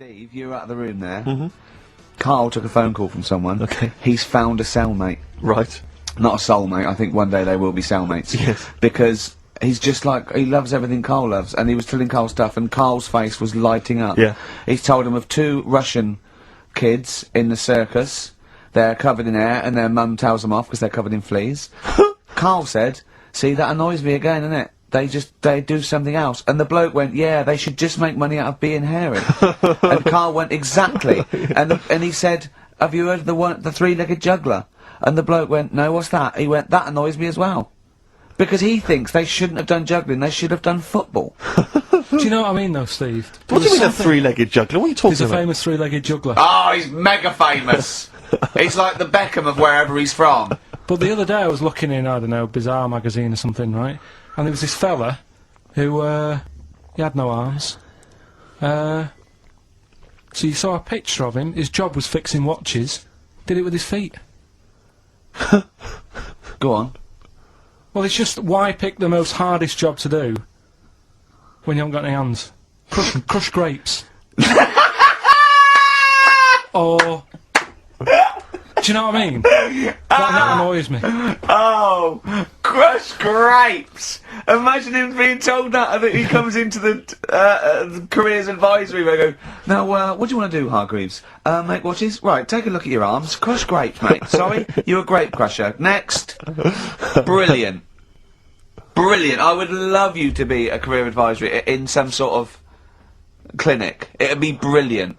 Steve, you were out of the room there. Mm-hmm. Carl took a phone call from someone. Okay. He's found a cellmate. Right. Not a soulmate. I think one day they will be cellmates. Yes. Because he's just like, he loves everything Carl loves, and he was telling Carl stuff, and Carl's face was lighting up. Yeah. He's told him of 2 Russian kids in the circus. They're covered in hair, and their mum tells them off because they're covered in fleas. Carl said, "See, that annoys me again, innit? They do something else." And the bloke went, "Yeah, they should just make money out of being hairy." And Carl went, "Exactly." And he said, "Have you heard of the three-legged juggler?" And the bloke went, "No, what's that?" He went, "That annoys me as well." Because he thinks they shouldn't have done juggling, they should have done football. Do you know what I mean, though, Steve? What do you mean a three-legged juggler? What are you talking about? He's a famous three-legged juggler. Oh, he's mega famous. He's like the Beckham of wherever he's from. But the other day I was looking in, I don't know, Bizarre magazine or something, right? And there was this fella who, he had no arms. So you saw a picture of him, his job was fixing watches, did it with his feet. Go on. Well, it's just, why pick the most hardest job to do when you haven't got any hands? Crush grapes. Or... Do you know what I mean? That annoys me. Oh, crush grapes! Imagine him being told that he comes into the careers advisory where I go, "Now, what do you want to do, Hargreaves? Make watches? Right, take a look at your arms. Crush grapes, mate. Sorry, you're a grape crusher. Next." Brilliant. Brilliant. I would love you to be a career advisory in some sort of clinic. It'd be brilliant.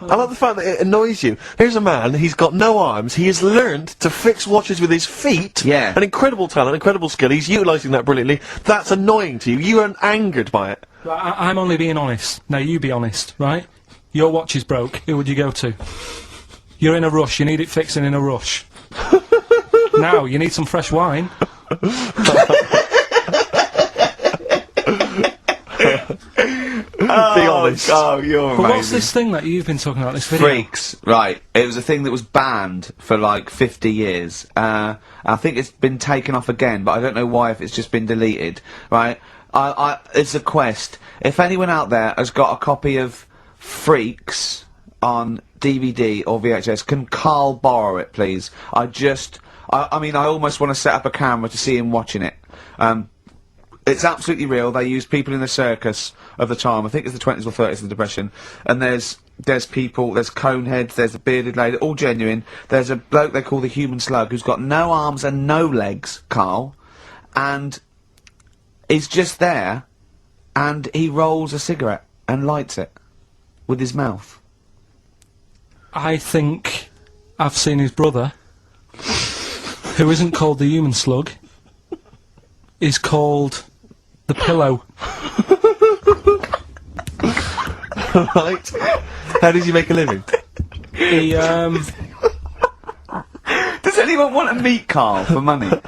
I like the fact that it annoys you. Here's a man, he's got no arms, he has learned to fix watches with his feet. Yeah. An incredible talent, incredible skill, he's utilising that brilliantly. That's annoying to you. You are angered by it. I'm only being honest. Now you be honest, right? Your watch is broke, who would you go to? You're in a rush, you need it fixing in a rush. Now, you need some fresh wine. Be honest. Oh, you're amazing. But what's this thing that you've been talking about, this video? Freaks, right. It was a thing that was banned for like 50 years. I think it's been taken off again, but I don't know why, if it's just been deleted, right? It's a quest. If anyone out there has got a copy of Freaks on DVD or VHS, can Carl borrow it, please? I mean, I almost want to set up a camera to see him watching it. It's absolutely real. They used people in the circus of the time. I think it's the 20s or 30s of the Depression. And there's people, there's coneheads, there's a bearded lady, all genuine. There's a bloke they call the Human Slug who's got no arms and no legs, Carl. And he's just there, and he rolls a cigarette and lights it with his mouth. I think I've seen his brother, who isn't called the Human Slug, is called the Pillow. Right. How does he make a living? He, Does anyone want to meet Carl for money? Do you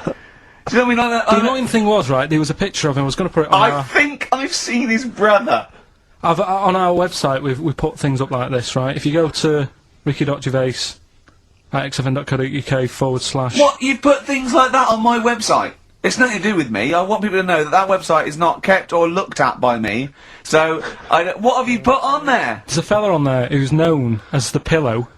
know what I mean? the annoying thing was, right, there was a picture of him, I was going to put it on I think I've seen his brother. on our website, we put things up like this, right? If you go to ricky.gervais at xfn.co.uk / What? You put things like that on my website? It's nothing to do with me. I want people to know that that website is not kept or looked at by me. So, what have you put on there? There's a fella on there who's known as the Pillow.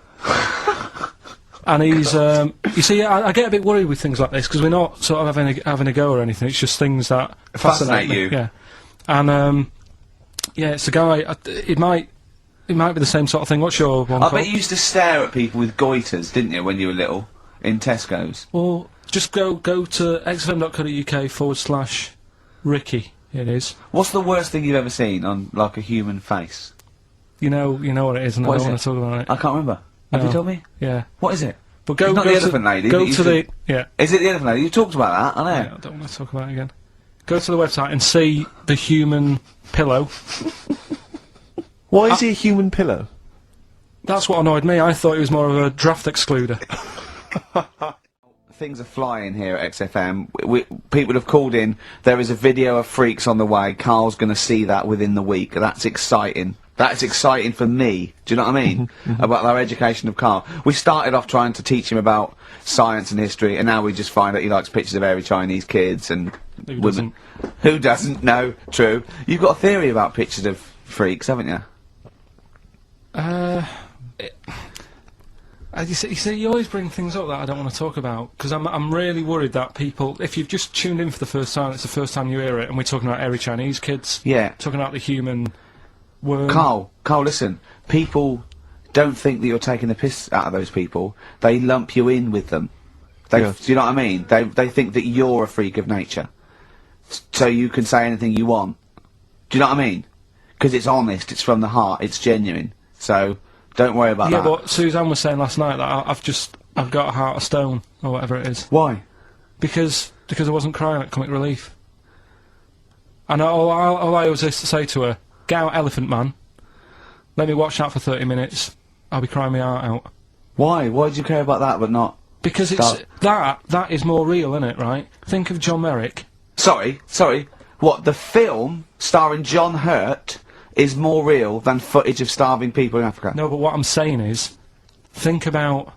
And he's, you see, I get a bit worried with things like this, because we're not sort of having a go or anything, it's just things that Fascinate me. you. Yeah. And, yeah, it's a guy, it might be the same sort of thing. What's your one I called? bet you used to stare at people with goiters, didn't you, when you were little? In Tesco's. Or just go to xfm.co.uk / Ricky, it is. What's the worst thing you've ever seen on, like, a human face? You know what it is, and What I is don't want it? to talk about it. I can't remember. Have you No. told me? Yeah. What is it? But go, It's not go the to, elephant lady go that you to said- the, yeah. Is it the elephant lady? You talked about that, I know. Yeah, I don't want to talk about it again. Go to the website and see the Human Pillow. Why is he a human pillow? That's what annoyed me. I thought he was more of a draft excluder. Things are flying here at XFM. People have called in. There is a video of Freaks on the way. Carl's going to see that within the week. That's exciting. That's exciting for me. Do you know what I mean? About our education of Carl. We started off trying to teach him about science and history, and now we just find that he likes pictures of hairy Chinese kids and Who women. doesn't? Who doesn't? No, true. You've got a theory about pictures of freaks, haven't you? You see, you always bring things up that I don't want to talk about, because I'm really worried that people, if you've just tuned in for the first time, it's the first time you hear it, and we're talking about hairy Chinese kids. Yeah. Talking about the human worm. Carl, listen. People don't think that you're taking the piss out of those people. They lump you in with them. Do you know what I mean? They think that you're a freak of nature. So you can say anything you want. Do you know what I mean? Because it's honest, it's from the heart, it's genuine. So, don't worry about that. Yeah, but Suzanne was saying last night that I've got a heart of stone, or whatever it is. Why? Because I wasn't crying at Comic Relief. And all I always used to say to her, get out Elephant Man, let me watch that for 30 minutes, I'll be crying my heart out. Why? Why do you care about that but not... Because it's... That is more real, isn't it, right? Think of John Merrick. Sorry. What, the film starring John Hurt is more real than footage of starving people in Africa? No, but what I'm saying is, think about...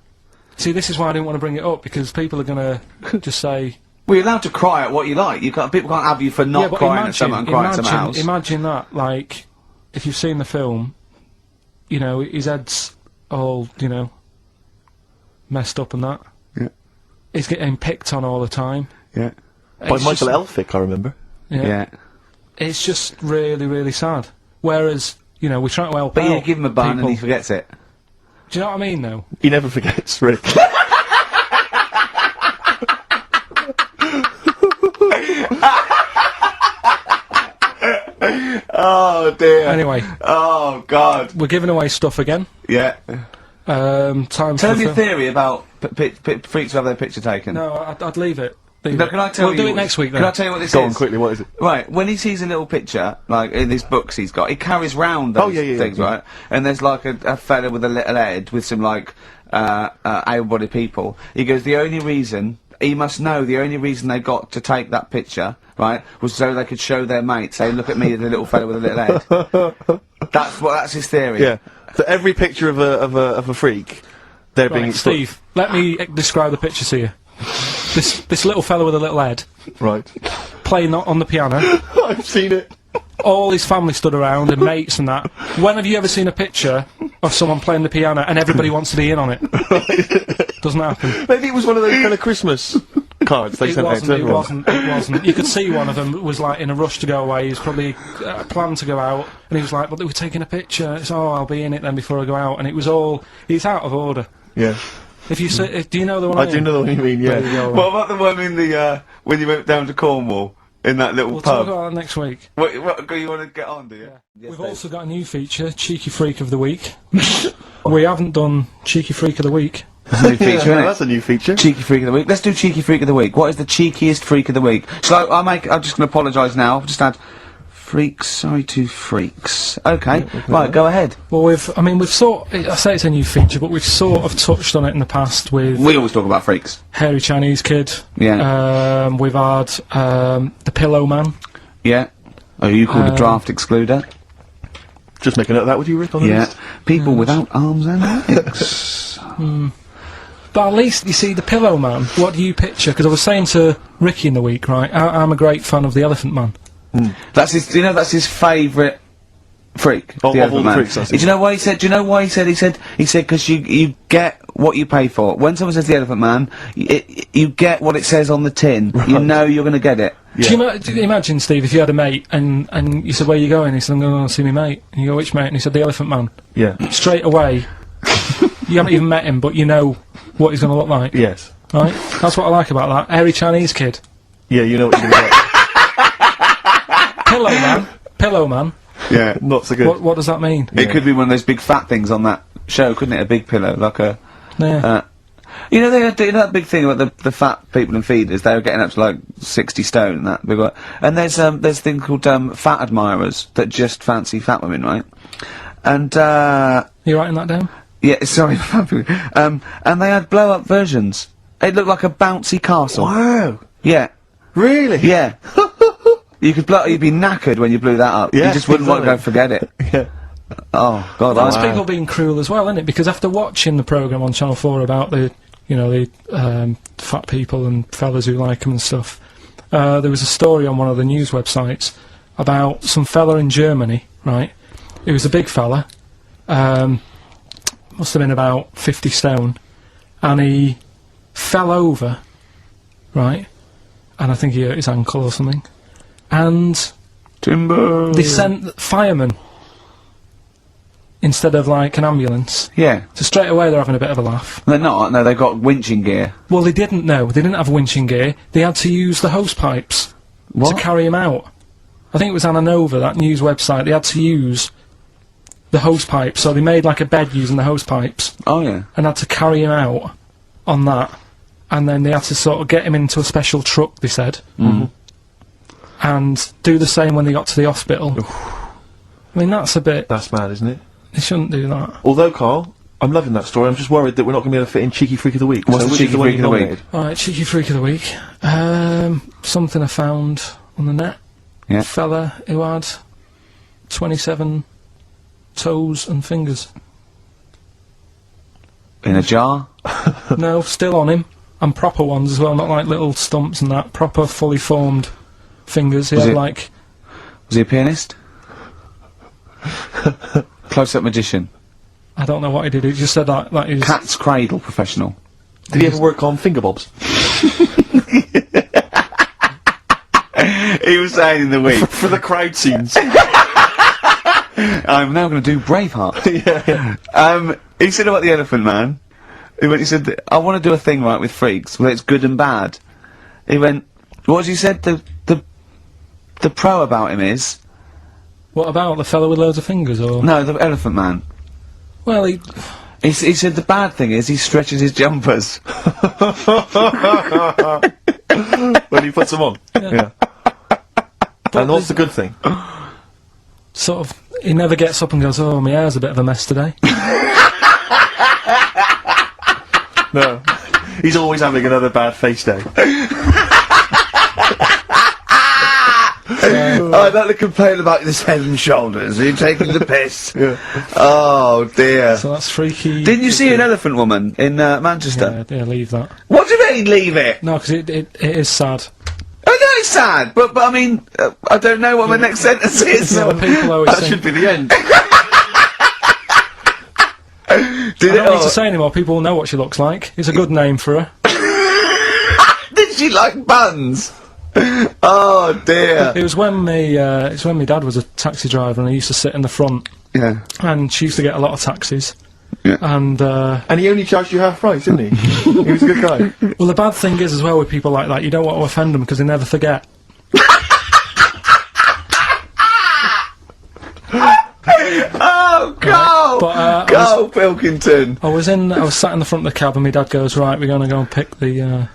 See, this is why I didn't want to bring it up, because people are gonna just say... Well, you're allowed to cry at what you like. People can't have you for not crying at someone and crying at someone else. Imagine that, like, if you've seen the film, you know, his head's all, you know, messed up and that. Yeah. He's getting picked on all the time. Yeah. By Michael Elphick, I remember. Yeah. It's just really, really sad. Whereas, you know, we're trying to help out. But you give him a bun people. and he forgets it. Do you know what I mean, though? He never forgets, Rick. Oh dear. Anyway. Oh God. We're giving away stuff again. Yeah. Time Tell for me your theory about freaks who have their picture taken. No, I'd leave it. No, can I tell we'll you? do it next week then. Can I tell you what this is? Go on quickly, what is it? Right, when he sees a little picture, like in his books he's got, he carries round those things, right? And there's like a fella with a little head with some like able-bodied people. He goes, the only reason he must know the only reason they got to take that picture, right, was so they could show their mates, say, look at me, the little fella with a little head. That's his theory. Yeah. So every picture of a freak, they're being Steve, let me describe the picture to you. This little fella with a little head, right, playing on the piano. I've seen it. All his family stood around and mates and that. When have you ever seen a picture of someone playing the piano and everybody wants to be in on it? Doesn't happen. Maybe it was one of those kind of Christmas cards they sent out to everyone. It wasn't. You could see one of them was like in a rush to go away. He was probably planned to go out, and he was like, "But they were taking a picture." It's I'll be in it then before I go out, and it was all. He's out of order. Yeah. If you say, do you know the one? I do know the one you mean. Yeah. What about the one in the when you went down to Cornwall in that little We'll pub? talk about that next week. What you want to get on, do you? Yeah. Yes, We've Dave. also got a new feature, Cheeky Freak of the Week. We haven't done Cheeky Freak of the Week. That's a new feature, isn't it? That's a new feature. Cheeky Freak of the Week. Let's do Cheeky Freak of the Week. What is the cheekiest Freak of the Week? So I'm just going to apologise now. I've just had freaks. Sorry to freaks. Okay, right, go ahead. Well, I say it's a new feature, but we've sort of touched on it in the past with We always talk about freaks. Hairy Chinese Kid. Yeah. We've had the Pillow Man. Yeah. Oh, you called a draft excluder. Just make a note of that, would you, Rick? On the Yeah. list? People without arms and legs. But at least, you see, the Pillow Man, what do you picture? Because I was saying to Ricky in the week, right, I'm a great fan of the Elephant Man. That's his. You know, that's his favourite freak. Of the all the man. freaks, that's Do you know why he said? Do you know why he said? He said because you get what you pay for. When someone says the Elephant Man, you get what it says on the tin. Right. You know you're going to get it. Yeah. Do you imagine, Steve, if you had a mate and you said, where are you going? He said, I'm going to see my mate. And you go, which mate? And he said, the Elephant Man. Yeah. Straight away, you haven't even met him, but you know what he's going to look like. Yes. Right? That's what I like about that. Hairy Chinese Kid. Yeah, you know what you're going to get. Pillow Man. Yeah. Not so good. What does that mean? It could be one of those big fat things on that show, couldn't it? A big pillow, like a. Yeah. You know, they had that big thing about the fat people in feeders. They were getting up to like 60 stone and that big one. And there's a thing called fat admirers that just fancy fat women, right? And You writing that down? yeah, sorry, and they had blow up versions. It looked like a bouncy castle. Wow. Yeah, Really? yeah. You'd be knackered when you blew that up. Yeah, You just wouldn't want to go forget it. Yeah. Oh God, That's I people being cruel as well, isn't it? Because after watching the programme on Channel 4 about the fat people and fellas who like them and stuff, there was a story on one of the news websites about some fella in Germany, right? He was a big fella. must have been about 50 stone, and he fell over, right, and I think he hurt his ankle or something, and Timber. they sent firemen instead of, like, an ambulance. Yeah. So straight away they're having a bit of a laugh. They're not. No, they've got winching gear. Well, they didn't know. They didn't have winching gear. They had to use the hose pipes What? to carry him out. I think it was Ananova, that news website. They had to use the hose pipes, so they made like a bed using the hose pipes Oh yeah. and had to carry him out on that. And then they had to sort of get him into a special truck, they said, and do the same when they got to the hospital. I mean, that's a bit... That's mad, isn't it? They shouldn't do that. Although, Carl, I'm loving that story. I'm just worried that we're not going to be able to fit in Cheeky Freak of the Week. What's the which Cheeky is one Freak you of the Week? nominated? Alright, cheeky freak of the week. Something I found on the net. Yeah. Fella who had 27 toes and fingers. In a jar. No, still on him. And proper ones as well, not like little stumps and that. Proper, fully formed fingers. He Was had it- like... Was he a pianist? Close-up magician. I don't know what he did. He just said that he was... Cat's cradle professional. Did he ever work on finger bobs? He was saying in the week, For the crowd scenes. I'm now going to do Braveheart. He said about the Elephant Man. He said, I want to do a thing right with freaks, where it's good and bad. He went, what was he said? The pro about him is, What about the fellow with loads of fingers, or...? no, the Elephant Man. Well, he... He said the bad thing is he stretches his jumpers. When he puts them on. Yeah. And what's the good thing? Sort of... He never gets up and goes, oh, my hair's a bit of a mess today. No. He's always having another bad face day. I'd like to complain about this head and shoulders. Are you taking the piss? Yeah. Oh, dear. So that's freaky... Didn't you see an elephant woman in Manchester? Yeah, leave that. What do you mean, leave it? No, because it is sad. I know it's sad, but I mean, I don't know what my next sentence is. No, people always That think... should be the end. Did I don't need it? to say anymore, people will know what she looks like. It's a good name for her. Did she like buns? Oh dear. It was when my dad was a taxi driver and he used to sit in the front, Yeah. and she used to get a lot of taxis. Yeah. And, And he only charged you half price, didn't he? He was a good guy. well, the bad thing is as well with people like that, you don't want to offend them because they never forget. Oh, go! But, Go, Pilkington! I was sat in the front of the cab and my dad goes, right, we're going to go and pick the,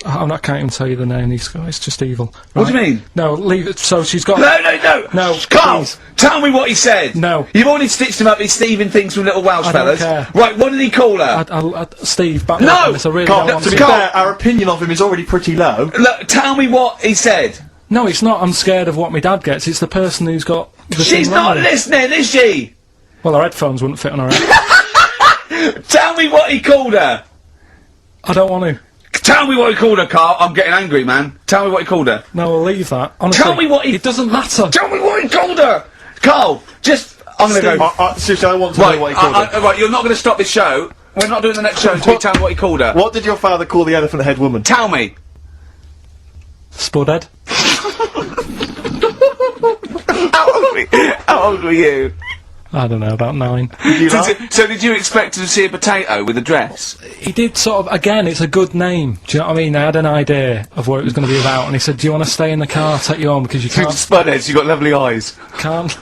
I can't even tell you the name. It's just evil. What do you right? mean? No, leave it. So she's got... No! No, Carl! please. Tell me what he said! No. You've already stitched him up with Stephen things from Little Welsh I don't fellas. care. Right, what did he call her? Steve, back No! up on this. I really Carl, don't want to be to. fair, our opinion of him is already pretty low. Look, tell me what he said. No, it's not. I'm scared of what my dad gets. It's the person who's got the She's thing not wrong. listening, is she? Well, her headphones wouldn't fit on her head. Tell me what he called her. I don't want to. Tell me what he called her, Carl. I'm getting angry, man. Tell me what he called her. No, we'll leave that. Honestly, Tell me what he... It doesn't matter. Tell me what he called her! Carl, just... I'm gonna Steve. go... Seriously, I want to know what he called her. Right, you're not gonna stop this show. We're not doing the next show until you tell me what he called her. What did your father call the elephant head woman? Tell me. Spudhead. How old were you? I don't know, about 9. Did you laugh? So did you expect to see a potato with a dress? He did sort of, again, it's a good name. Do you know what I mean? I had an idea of what it was going to be about, and he said, do you want to stay in the car, I'll take you home, because you Spudheads, you got lovely eyes. can't.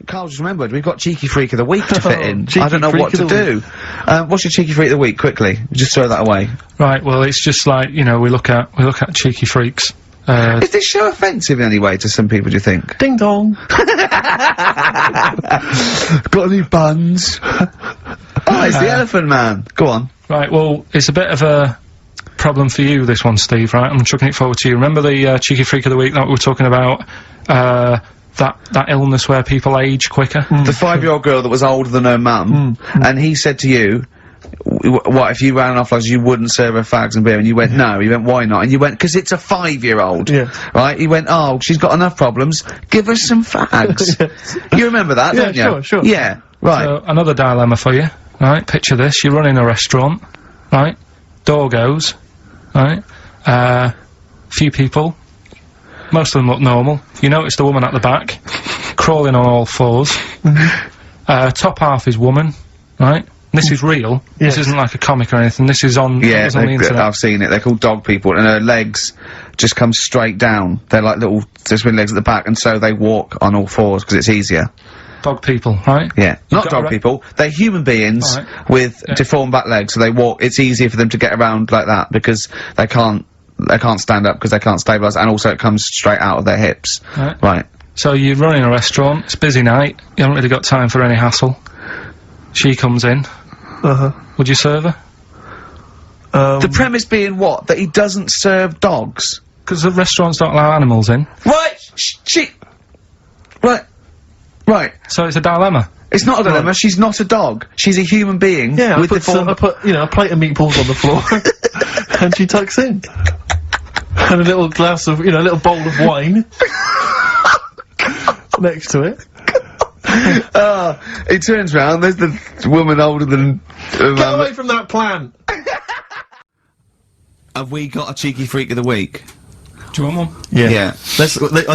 Carl just remembered, we've got Cheeky Freak of the Week to fit in. Cheeky I don't know Freak what of to the do. What's your Cheeky Freak of the Week, quickly? Just throw that away. Right, well, it's just like, we look at cheeky freaks. Is this show offensive in any way to some people, do you think? Ding dong. Got any buns? Oh, it's the Elephant Man. Go on. Right, well, it's a bit of a problem for you, this one, Steve, right? I'm chucking it forward to you. Remember the Cheeky Freak of the Week that we were talking about? That illness where people age quicker? The 5-year-old girl that was older than her mum, and he said to you, what if you ran off like you wouldn't serve her fags and beer, and you went no, you went why not, and you went because it's a 5-year-old, right? You went, oh, she's got enough problems, give her some fags. You remember that, don't you? Sure. Yeah, right. So another dilemma for you, right? Picture this: you're running a restaurant, right? Door goes, right? Few people. Most of them look normal. You notice the woman at the back, crawling on all fours. Top half is woman, right? This is real. This isn't like a comic or anything. This is on. Yeah, on the internet. I've seen it. They're called dog people, and her legs just come straight down. They're like little, just with legs at the back, and so they walk on all fours because it's easier. Dog people, right? Yeah, not dog people. They're human beings with deformed back legs, so they walk. It's easier for them to get around like that because they can't stand up because they can't stabilise, and also it comes straight out of their hips. Right. So you're running a restaurant. It's a busy night. You haven't really got time for any hassle. She comes in. Would you serve her? The premise being what? That he doesn't serve dogs? Because the restaurants don't allow animals in. Right! Right. So it's a dilemma. It's not a dilemma, she's not a dog. She's a human being. Yeah, with I put, you know, a plate of meatballs on the floor, and she tucks in. And a little glass of, you know, a little bowl of wine next to it. He turns round, there's the woman older than... Get away from that plant! Have we got a cheeky freak of the week? Do you want one? Yeah. I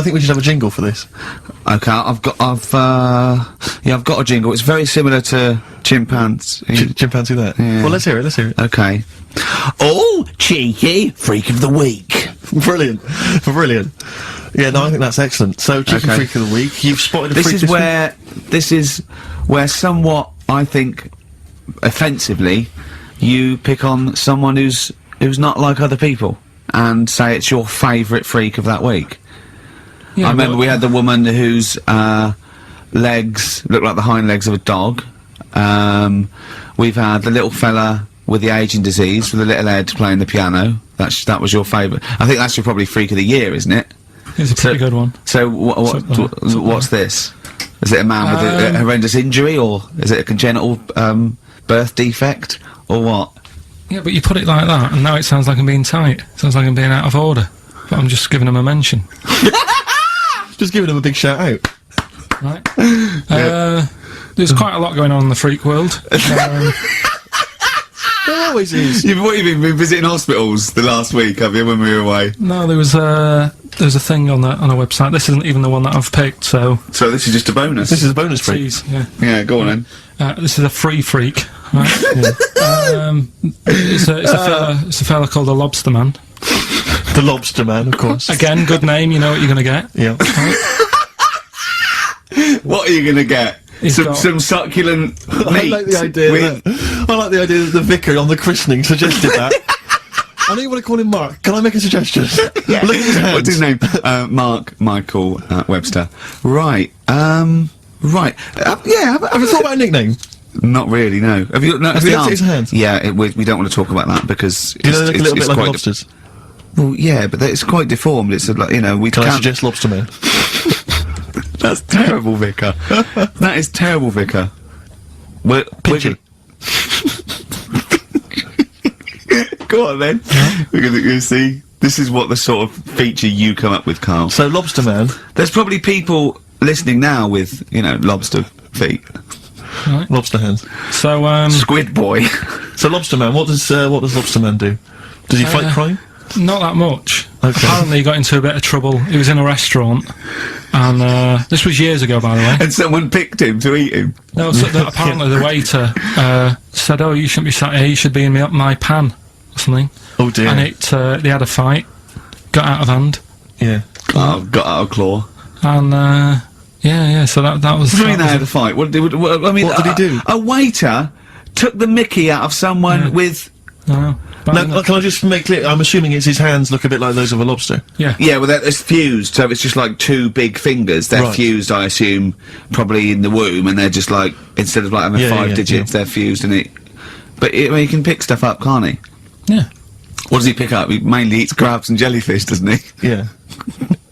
think we should have a jingle for this. Okay, I've got a jingle. It's very similar to chimpanzee. Chimpanzee that? Yeah. Well, let's hear it. Okay. Oh, cheeky freak of the week. Brilliant. Yeah, no, I think that's excellent. So, cheeky freak of the week. You've spotted a freak this week? This is where somewhat, I think, offensively, you pick on someone who's not like other people and say it's your favourite freak of that week. Yeah, I remember we had the woman whose legs look like the hind legs of a dog. We've had the little fella with the aging disease with the little head playing the piano. That was your favourite. I think that's your probably freak of the year, isn't it? It's a pretty good one. So what's this? Is it a man with a horrendous injury, or is it a congenital birth defect, or what? Yeah, but you put it like that, and now it sounds like I'm being tight. Sounds like I'm being out of order. But I'm just giving him a mention. Just giving him a big shout out. Right. There's quite a lot going on in the freak world. There always is. You've been visiting hospitals the last week, have you, when we were away? No, there was a thing on a website. This isn't even the one that I've picked, so... So this is just a bonus? This is a bonus freak. Yeah, go on then. This is a free freak, right? It's a fella called the Lobster Man. The Lobster Man, of course. Again, good name, you know what you're gonna get. Yeah. What are you gonna get? Some succulent meat. I like the idea that the vicar on the christening suggested that. I know you want to call him Mark. Can I make a suggestion? Yeah. Look at his hands. What's his name? Mark Michael Webster. Right. Right. Yeah. Have you thought about a nickname? Not really. No. Have you? No. Have you looked at his hands? Yeah. We don't want to talk about that because do you know they look a little bit like lobsters? Well, yeah, but it's quite deformed. It's like, you know, we Can can't... I suggest Lobster Man? That's terrible, Vicar. That is terrible, Vicar. Pinchy. Go on then. We're gonna see. This is what the sort of feature you come up with, Carl. So Lobster Man. There's probably people listening now with, you know, lobster feet. Right. Lobster hands. So Squid Boy. So Lobster Man, what does Lobster Man do? Does he fight crime? Not that much. Okay. Apparently he got into a bit of trouble. He was in a restaurant, and this was years ago, by the way. And someone picked him to eat him. No, so apparently the waiter said, "Oh, you shouldn't be sat here. You should be in my pan," or something. Oh dear. And they had a fight, got out of hand. Yeah. Oh, got out of claw. And yeah. So that was. What do you mean they had a fight? What did he do? A waiter took the mickey out of someone with. Now, can I just make clear, I'm assuming his hands look a bit like those of a lobster. Yeah. Yeah, well, it's fused, so it's just like two big fingers. They're fused, I assume, probably in the womb, and they're just like, instead of like having 5 digits, they're fused in it. But, I mean, he can pick stuff up, can't he? Yeah. What does he pick up? He mainly eats crabs and jellyfish, doesn't he? Yeah.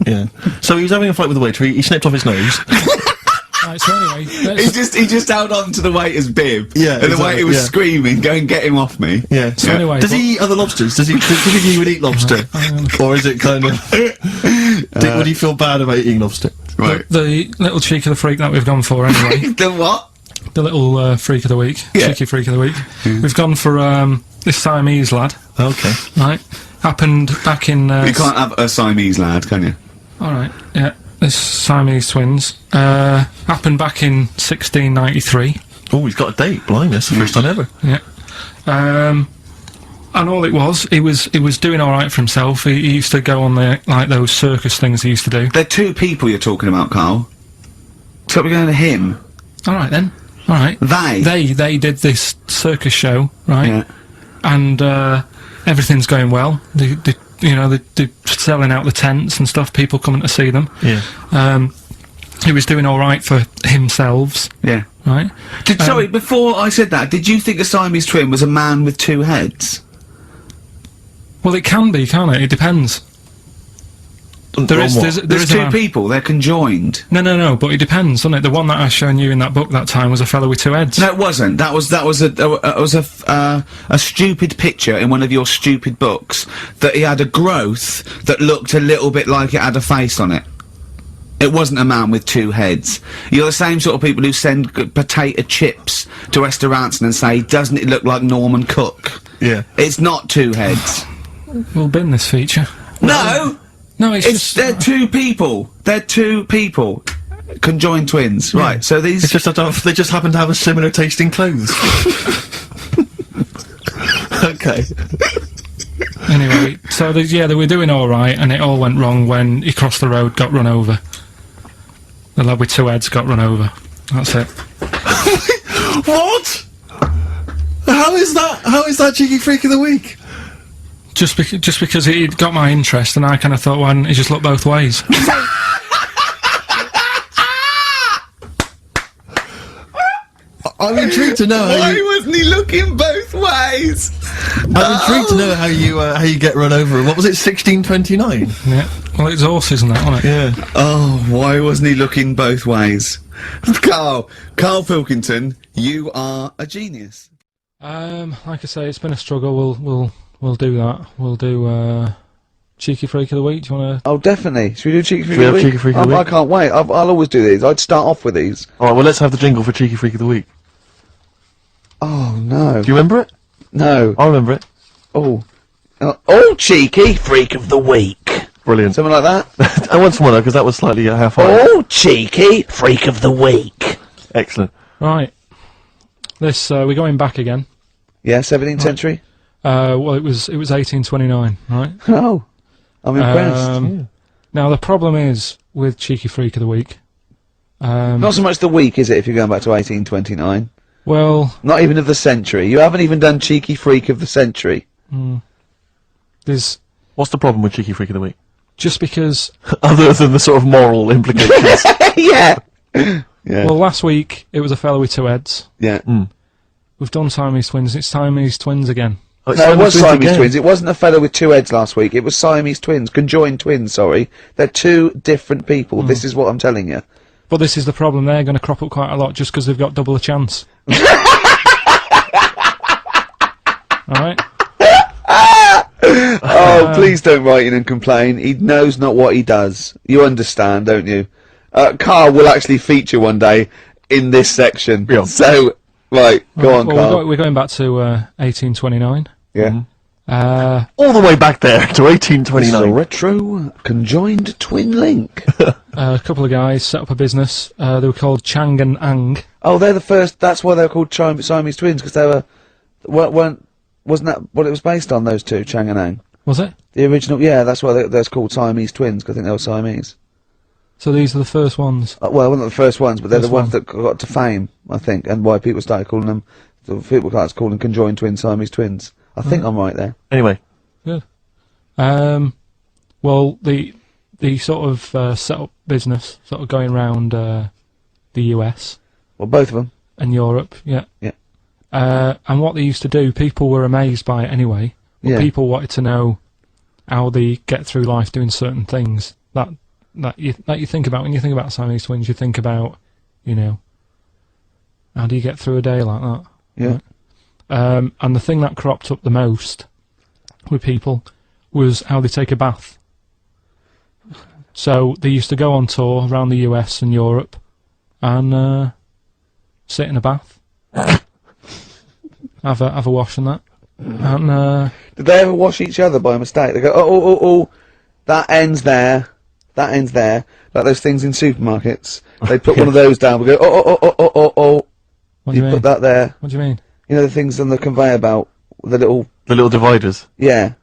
Yeah. So he was having a fight with the waiter, he snipped off his nose. Right, so anyway, He just held on to the waiter's bib. Yeah, And the exactly, waiter was yeah. screaming, "Go and get him off me." Yeah. So anyway, does he eat other lobsters? Does he think he would eat lobster? Or is it kind of... would he feel bad about eating lobster? Right. the little cheek of the freak that we've gone for anyway. The what? The little freak of the week. Yeah. Cheeky freak of the week. We've gone for this Siamese lad. Okay. Right. Happened back in... You can't have a Siamese lad, can you? Alright, yeah. This Siamese twins. Happened back in 1693. Oh, he's got a date. Blimey, that's the first time ever. Yeah. And all it was, he was doing alright for himself. He used to go on like those circus things he used to do. They're two people you're talking about, Carl. So we're going to him. Alright then. Alright. They did this circus show, right? Yeah. And everything's going well. They're selling out the tents and stuff, people coming to see them. Yeah. He was doing alright for himself, Yeah. right? Sorry, before I said that, did you think a Siamese twin was a man with two heads? Well, it can be, can't it? It depends. There's Two people, they're conjoined. No, but it depends, doesn't it? The one that I shown you in that book that time was a fellow with two heads. No, it wasn't. That was a stupid picture in one of your stupid books that he had a growth that looked a little bit like it had a face on it. It wasn't a man with two heads. You're the same sort of people who send potato chips to restaurants and say, "Doesn't it look like Norman Cook?" Yeah. It's not two heads. We'll bin this feature. No! No, They're two people. They're two people. Conjoined twins. Yeah. Right, so these... It's just that they just happen to have a similar taste in clothes. Okay. Anyway, so they were doing alright, and it all went wrong when he crossed the road, got run over. The lad with two heads got run over. That's it. What? How is that cheeky freak of the week? Just because it got my interest, and I kind of thought, why didn't he just look both ways? I'm intrigued to know how Why wasn't he looking both ways? I'm intrigued to know how you get run over. What was it, 1629? Yeah. Well, it's horses and that, wasn't it? Yeah. Oh, why wasn't he looking both ways? Carl Pilkington, you are a genius. Like I say, it's been a struggle. We'll do that. We'll do cheeky freak of the week. Do you want to? Oh, definitely. Should we do cheeky freak we of the have week? cheeky freak of the I week? can't wait. I'll always do these. I'd start off with these. All right. Well, let's have the jingle for cheeky freak of the week. Oh no. Do you remember it? No. I remember it. Oh. Cheeky freak of the week. Brilliant. Something like that. I want someone though, because that was slightly half-hearted. Oh, cheeky freak of the week. Excellent. Right. This we're going back again. Yeah, 17th century. Well, it was 1829, right? Oh, I'm impressed. Yeah. Now the problem is with cheeky freak of the week. Not so much the week, is it? If you're going back to 1829, Well, not even of the century. You haven't even done cheeky freak of the century. there's What's the problem with cheeky freak of the week? just because. Other than the sort of moral implications. Yeah. Yeah. Well, last week it was a fellow with two heads. Yeah. We've done Siamese twins. It's Siamese twins again. Oh, it's No, it was Siamese again. twins. It wasn't a fellow with two heads last week. It was Siamese twins, conjoined twins. Sorry, they're two different people. This is what I'm telling you. But this is the problem. They're going to crop up quite a lot just because they've got double a chance. Alright? Oh, please don't write in and complain. He knows not what he does. You understand, don't you? Carl will actually feature one day in this section. Yeah. So, right, go on, Well, Carl. we're going back to 1829. Yeah. All the way back there to This is a 1829. retro conjoined twin link. A couple of guys set up a business. They were called Chang and Ang. Oh, they're the first. That's why they're called Siamese twins, because they wasn't that what it was based on? Those two, Chang and Ang. Was it? The original, yeah. That's why they're called Siamese twins, because I think they were Siamese. So these are the first ones. Well, they're not the first ones, but they're First the ones one. that got to fame, I think, and why people started calling them. People started calling them conjoined twins, Siamese twins. I think I'm right there. Anyway. Good. Well, the sort of set up business, sort of going round the US Well, both of them. and Europe, yeah. Yeah. And what they used to do, people were amazed by it anyway. But Yeah. people wanted to know how they get through life doing certain things that you think about when you think about Siamese twins. You think about, you know. How do you get through a day like that? Yeah. Right? And the thing that cropped up the most with people was how they take a bath. So they used to go on tour around the US and Europe and sit in a bath, have a wash and that. And Did they ever wash each other by mistake? They go, oh, that ends there, like those things in supermarkets. They put one of those down. We go, oh. What do you mean? Put that there. What do you mean? You know the things on the conveyor belt, the little dividers. yeah.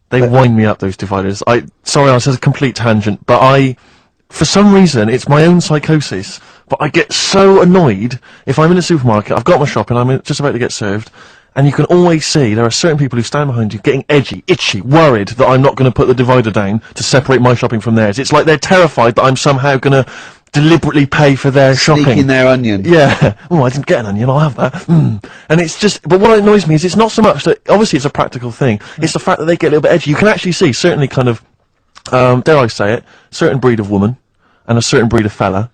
They wind me up, those dividers. Sorry, I was a complete tangent, but for some reason, it's my own psychosis, but I get so annoyed if I'm in a supermarket, I've got my shopping, I'm just about to get served, and you can always see there are certain people who stand behind you getting edgy, itchy, worried that I'm not going to put the divider down to separate my shopping from theirs. It's like they're terrified that I'm somehow going to deliberately pay for their shopping. Sneaking their onion. Yeah. Oh, I didn't get an onion, I'll have that. And it's just, but what annoys me is it's not so much that, obviously it's a practical thing, it's the fact that they get a little bit edgy. You can actually see, certainly kind of, dare I say it, certain breed of woman and a certain breed of fella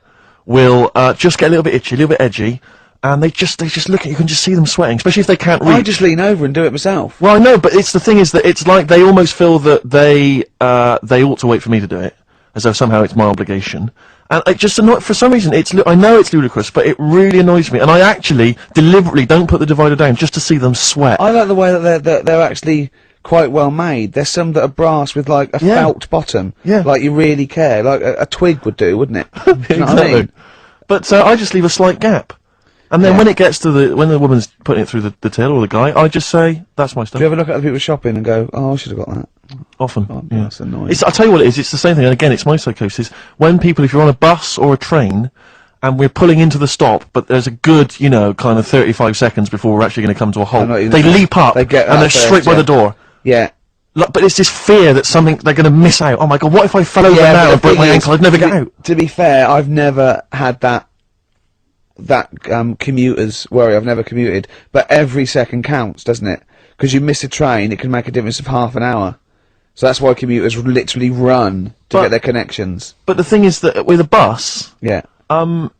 will just get a little bit itchy, a little bit edgy, and they just look at you, can just see them sweating, especially if they can't reach. I just lean over and do it myself. Well, I know, but the thing is that it's like they almost feel that they ought to wait for me to do it, as though somehow it's my obligation. And it just for some reason, I know it's ludicrous, but it really annoys me. And I actually deliberately don't put the divider down just to see them sweat. I like the way that they're actually quite well made. There's some that are brass with like a felt bottom. Yeah. Like you really care. Like a twig would do, wouldn't it? Do you know Exactly. what I mean? But I just leave a slight gap. And then when it gets to when the woman's putting it through the till or the guy, I just say, that's my stuff. Do you ever look at other people shopping and go, oh, I should have got that? Often. Oh, yeah. that's annoying. I'll tell you what it is, it's the same thing, and again, it's my psychosis. When people, if you're on a bus or a train, and we're pulling into the stop, but there's a good, kind of 35 seconds before we're actually going to come to a halt, they leap up, and they're straight by the door. Yeah. But it's this fear that they're going to miss out. Oh my god, what if I fell over now and broke my ankle? I'd never get out. To be fair, I've never had that commuter's worry. I've never commuted, but every second counts, doesn't it? Because you miss a train, it can make a difference of half an hour. So that's why commuters literally run to get their connections. But the thing is that with a bus, there's often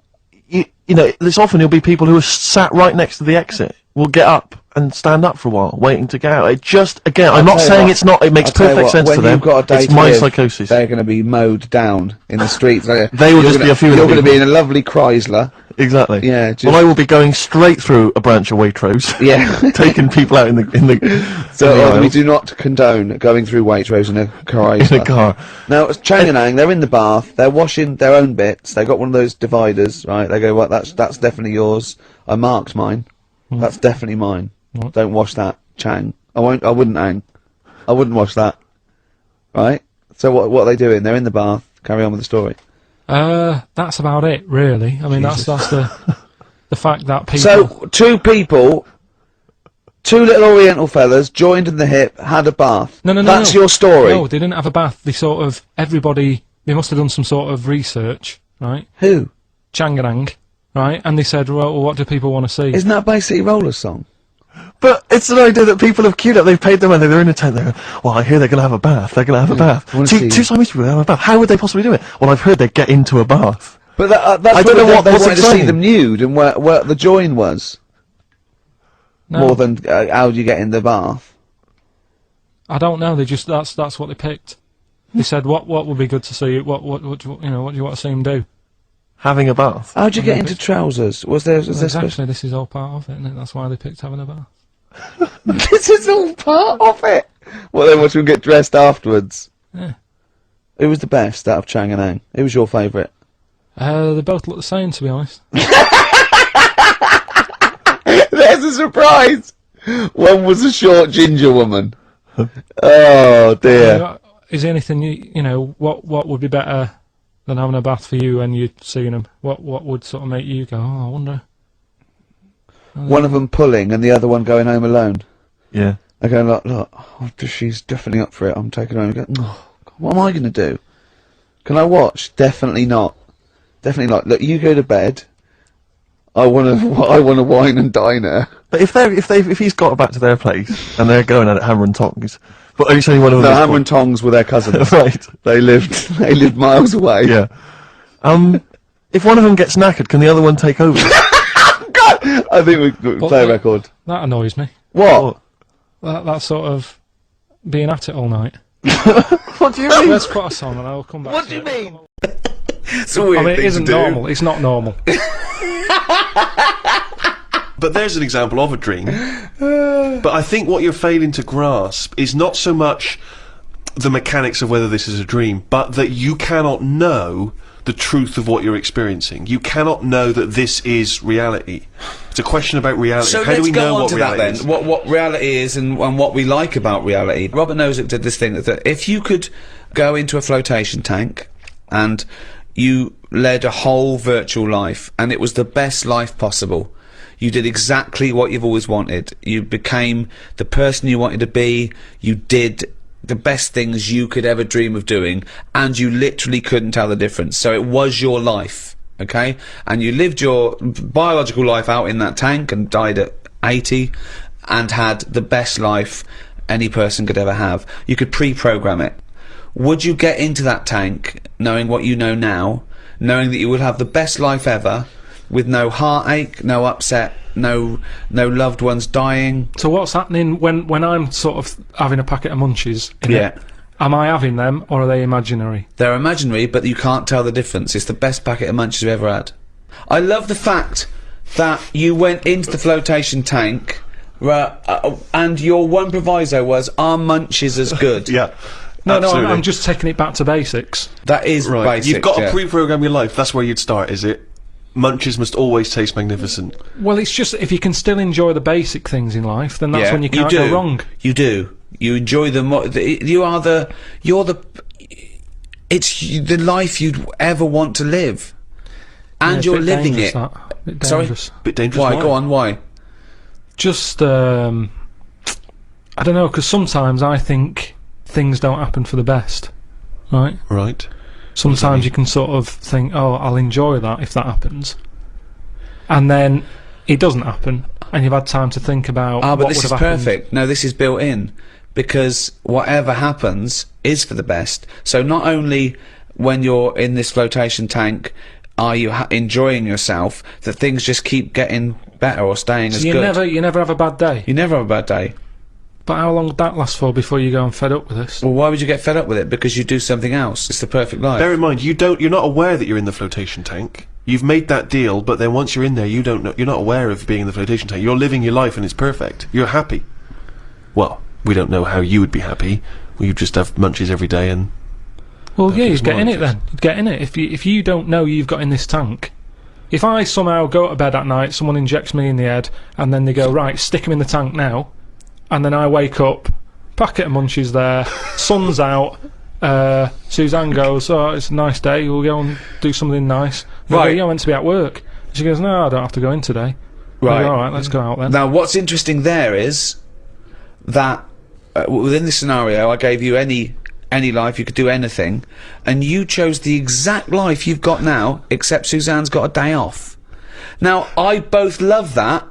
there'll be people who are sat right next to the exit. Will get up and stand up for a while, waiting to get out. It just, again, I'm not saying it's not. It makes perfect sense to them. It's my psychosis. They're going to be mowed down in the streets. They will just be a few. You're going to be in a lovely Chrysler. Exactly. Yeah. Well, I will be going straight through a branch of Waitrose. Yeah. Taking people out in the. So we do not condone going through Waitrose in a Chrysler. In a car. Now, Changanang, they're in the bath. They're washing their own bits. They got one of those dividers, right? They go, "Well, that's definitely yours. I marked mine. That's definitely mine. Don't wash that, Chang. I wouldn't, Ang. I wouldn't wash that. Right? So what are they doing? They're in the bath. Carry on with the story. That's about it, really. I mean, that's the fact that people. So two little Oriental fellas joined in the hip, had a bath. No. That's your story. No, they didn't have a bath. They they must have done some sort of research, right? Who? Changanang, right? And they said, well, what do people want to see? Isn't that Bay City Rollers song? But it's an idea that people have queued up, they've paid their money, they're in a tent, well, I hear they're going to have a bath, they're going to have a bath. Two Siamese people have a bath. How would they possibly do it? Well, I've heard they get into a bath. But that's I don't know what they what's wanted to see exciting. them nude and where the join was. No. More than how do you get in the bath? I don't know. They just that's what they picked. They said what would be good to see. What do you want to see them do? Having a bath. How'd you get into trousers? Was there Exactly, this is all part of it, isn't it? That's why they picked having a bath. This is all part of it. Well, then watch them get dressed afterwards. Yeah. Who was the best out of Chang and Ang? Who was your favourite? They both look the same, to be honest. There's a surprise. One was a short ginger woman. Oh dear. Is there anything what would be better than having a bath for you when you're seeing them? What would sort of make you go, oh, I wonder? One of them pulling and the other one going home alone. Yeah. I go, look, she's definitely up for it. I'm taking her home and go, oh, God, what am I going to do? Can I watch? Definitely not. Definitely not. Look, you go to bed. I want to wine and dine her. But if he's got back to their place and they're going at it hammer and tongs, but are you saying one of them? No, hammer and tongs were their cousins. Right. They lived miles away. Yeah. if one of them gets knackered, can the other one take over? God! I think we play a record. That annoys me. What? That sort of being at it all night. What do you mean? Let's put a song and I'll come back. What to do you it. mean? It's a weird I mean, it thing isn't to do. normal. It's not normal. But there's an example of a dream. But I think what you're failing to grasp is not so much the mechanics of whether this is a dream, but that you cannot know the truth of what you're experiencing. You cannot know that this is reality. It's a question about reality. So How let's do we go know on what to that reality then. is? What reality is and what we like about reality. Robert Nozick did this thing that if you could go into a flotation tank and you led a whole virtual life and it was the best life possible, you did exactly what you've always wanted. You became the person you wanted to be. You did the best things you could ever dream of doing, and you literally couldn't tell the difference. So it was your life, okay? And you lived your biological life out in that tank and died at 80 and had the best life any person could ever have. You could pre-program it. Would you get into that tank knowing what you know now, knowing that you would have the best life ever, with no heartache, no upset, no loved ones dying? So what's happening when I'm sort of having a packet of munchies? Yeah. Am I having them, or are they imaginary? They're imaginary, but you can't tell the difference. It's the best packet of munchies you've ever had. I love the fact that you went into the flotation tank, and your one proviso was, "Are munchies as good?" Yeah. No, absolutely. I'm just taking it back to basics. That is Right. basic. You've got yeah. to pre-program your life. That's where you'd start, is it? Munchies must always taste magnificent. Well, it's just if you can still enjoy the basic things in life, then that's when you can't go wrong. You do. You enjoy them. It's the life you'd ever want to live, and Yeah, it's a you're bit living dangerous, it. that. Bit Sorry? dangerous. Bit dangerous. Why? Go on. Why? Just, I don't know, because sometimes I think things don't happen for the best, right? Right. Sometimes you can sort of think, oh, I'll enjoy that if that happens. And then it doesn't happen, and you've had time to think about Ah, but what this would is have happened. perfect. No, this is built in, because whatever happens is for the best. So not only when you're in this flotation tank are you enjoying yourself, that things just keep getting better or staying as So good. you never have a bad day. You never have a bad day. But how long would that last for before you go and fed up with this? Well, why would you get fed up with it? Because you do something else. It's the perfect life. Bear in mind, you're not aware that you're in the flotation tank. You've made that deal, but then once you're in there, you don't know. You're not aware of being in the flotation tank. You're living your life, and it's perfect. You're happy. Well, we don't know how you would be happy. Well, you just have munchies every day, and Well, yeah, keeps you'd get in it munchies. then. You'd get in it. If you don't know you've got in this tank, if I somehow go to bed at night, someone injects me in the head, and then they go, right, stick him in the tank now, and then I wake up, packet of munchies there, sun's out, Suzanne goes, oh, it's a nice day, we'll go and do something nice. And I go, Right. you're meant to be at work. And she goes, no, I don't have to go in today. Right. I go, alright, let's go out then. Now, what's interesting there is that within this scenario, I gave you any life, you could do anything, and you chose the exact life you've got now, except Suzanne's got a day off. Now, I both love that.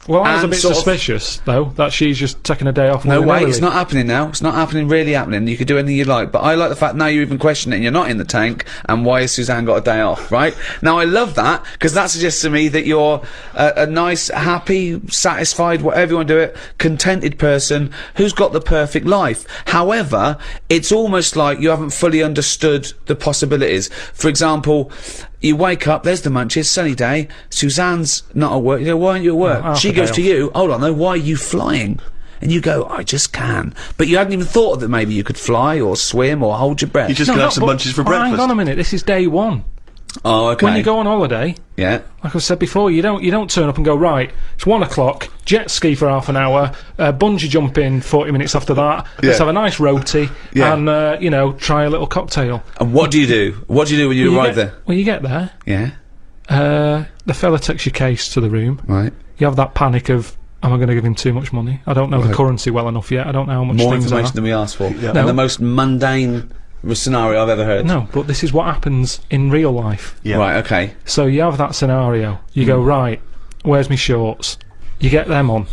Well, I was a and bit sort of- suspicious, though, that she's just taking a day off. No way, willy-nilly. it's not happening now. It's not happening, really happening. You could do anything you like, but I like the fact now you even question it and you're not in the tank, and why has Suzanne got a day off, right? Now, I love that, because that suggests to me that you're a nice, happy, satisfied, whatever you want to do it, contented person who's got the perfect life. However, it's almost like you haven't fully understood the possibilities. For example, you wake up, there's the munchies, sunny day, Suzanne's not at work, you go, why aren't you at work? half She a goes day to you, hold on though, why are you flying? And you go, I just can. But you hadn't even thought that maybe you could fly or swim or hold your breath. you're just gonna have some but- munchies for oh, breakfast. Hang on a minute, this is day one. Oh, okay. When you go on holiday, Yeah. like I said before, you don't turn up and go, right, it's 1 o'clock, jet ski for half an hour, bungee jump in 40 minutes after that, let's Yeah. have a nice roti, Yeah. and, you know, try a little cocktail. And what do you do? What do you do when you arrive there? Well, you get there, Yeah. the fella takes your case to the room, Right. you have that panic of, am I going to give him too much money? I don't know the currency well enough yet, I don't know how much More things information are. than we asked for. Yeah. And No. the most mundane scenario I've ever heard. No, but this is what happens in real life. Yeah. Right, okay. So you have that scenario. You go, right, where's my shorts? You get them on.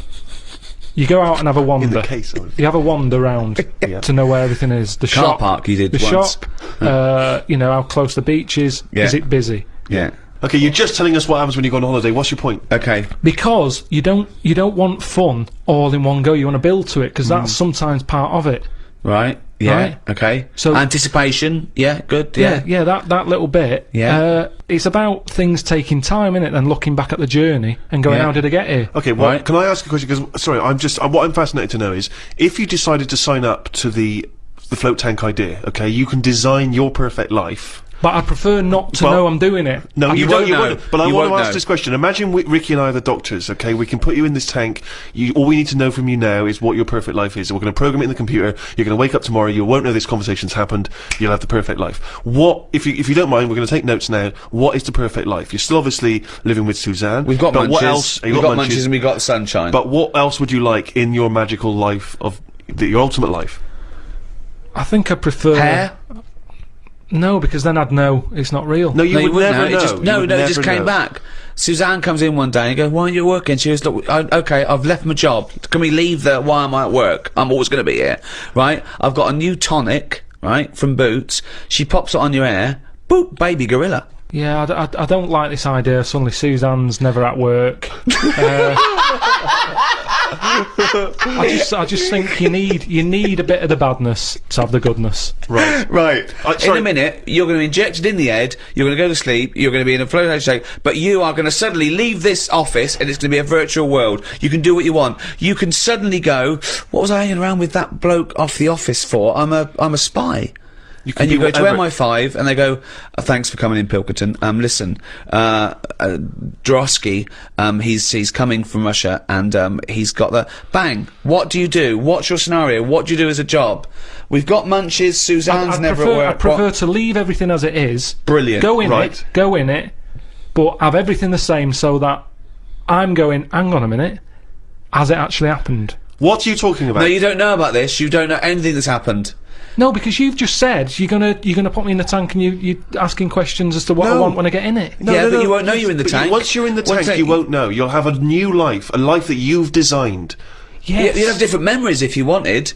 You go out and have a In wander. the case, I would- You have a wander round Yeah. to know where everything is. The Car shop, park you did the once. shop. You know how close the beach is. Yeah. Is it busy? Yeah. Okay, you're just telling us what happens when you go on holiday. What's your point? Okay. Because you don't want fun all in one go. You want to build to it, because that's sometimes part of it. Right. Yeah. Right. Okay. So- anticipation. Yeah. Good. Yeah. Yeah, that little bit. Yeah. It's about things taking time, innit, and looking back at the journey and going, Yeah. how did I get here? Okay, well, Right. can I ask a question? Because, sorry, what I'm fascinated to know is, if you decided to sign up to the float tank idea, okay, you can design your perfect life. But I prefer not to Well, know I'm doing it. No, You you won't don't. You know. won't. But I You want to won't ask know. this question. Imagine Ricky and I are the doctors. Okay, we can put you in this tank. All we need to know from you now is what your perfect life is. We're going to program it in the computer. You're going to wake up tomorrow. You won't know this conversation's happened. You'll have the perfect life. What, if you don't mind, we're going to take notes now. What is the perfect life? You're still obviously living with Suzanne. We've got but munches. What else? We've got munches and we've got sunshine. But what else would you like in your magical life your ultimate life? I think I prefer... hair. No, because then I'd know it's not real. No, you No, you would wouldn't never know. know. It just, You no, would no, it never just came know. back. Suzanne comes in one day and goes, "Why aren't you working?" She goes, "Look, okay, I've left my job. Can we leave the? Why am I at work? I'm always going to be here, right? I've got a new tonic, right, from Boots. She pops it on your hair. Boop, baby gorilla." Yeah, I don't like this idea. Suddenly Suzanne's never at work. I just think you need a bit of the badness to have the goodness. Right. Right. In sorry. a minute, you're going to be injected in the head, you're going to go to sleep, you're going to be in a floatation state, but you are going to suddenly leave this office and it's going to be a virtual world. You can do what you want. You can suddenly go, "What was I hanging around with that bloke off the office for? I'm a spy." can And you be go to whatever. MI5 and they go, "Thanks for coming in, Pilkington. Listen, Drosky, he's coming from Russia and he's got the bang. What do you do? What's your scenario? What do you do as a job? We've got munches. Suzanne's never at work. I prefer to leave everything as it is. Brilliant. Go in Right. it, but have everything the same so that I'm going, hang on a minute, has it actually happened? What are you talking about? No, you don't know about this. You don't know anything that's happened. No, because you've just said you're gonna put me in the tank and you're asking questions as to what I No. want when I get in it. Yeah, but you won't know you're in the But tank. Once you're in the tank, you won't know. You'll have a new life, a life that you've designed. Yes. You'd have different memories if you wanted.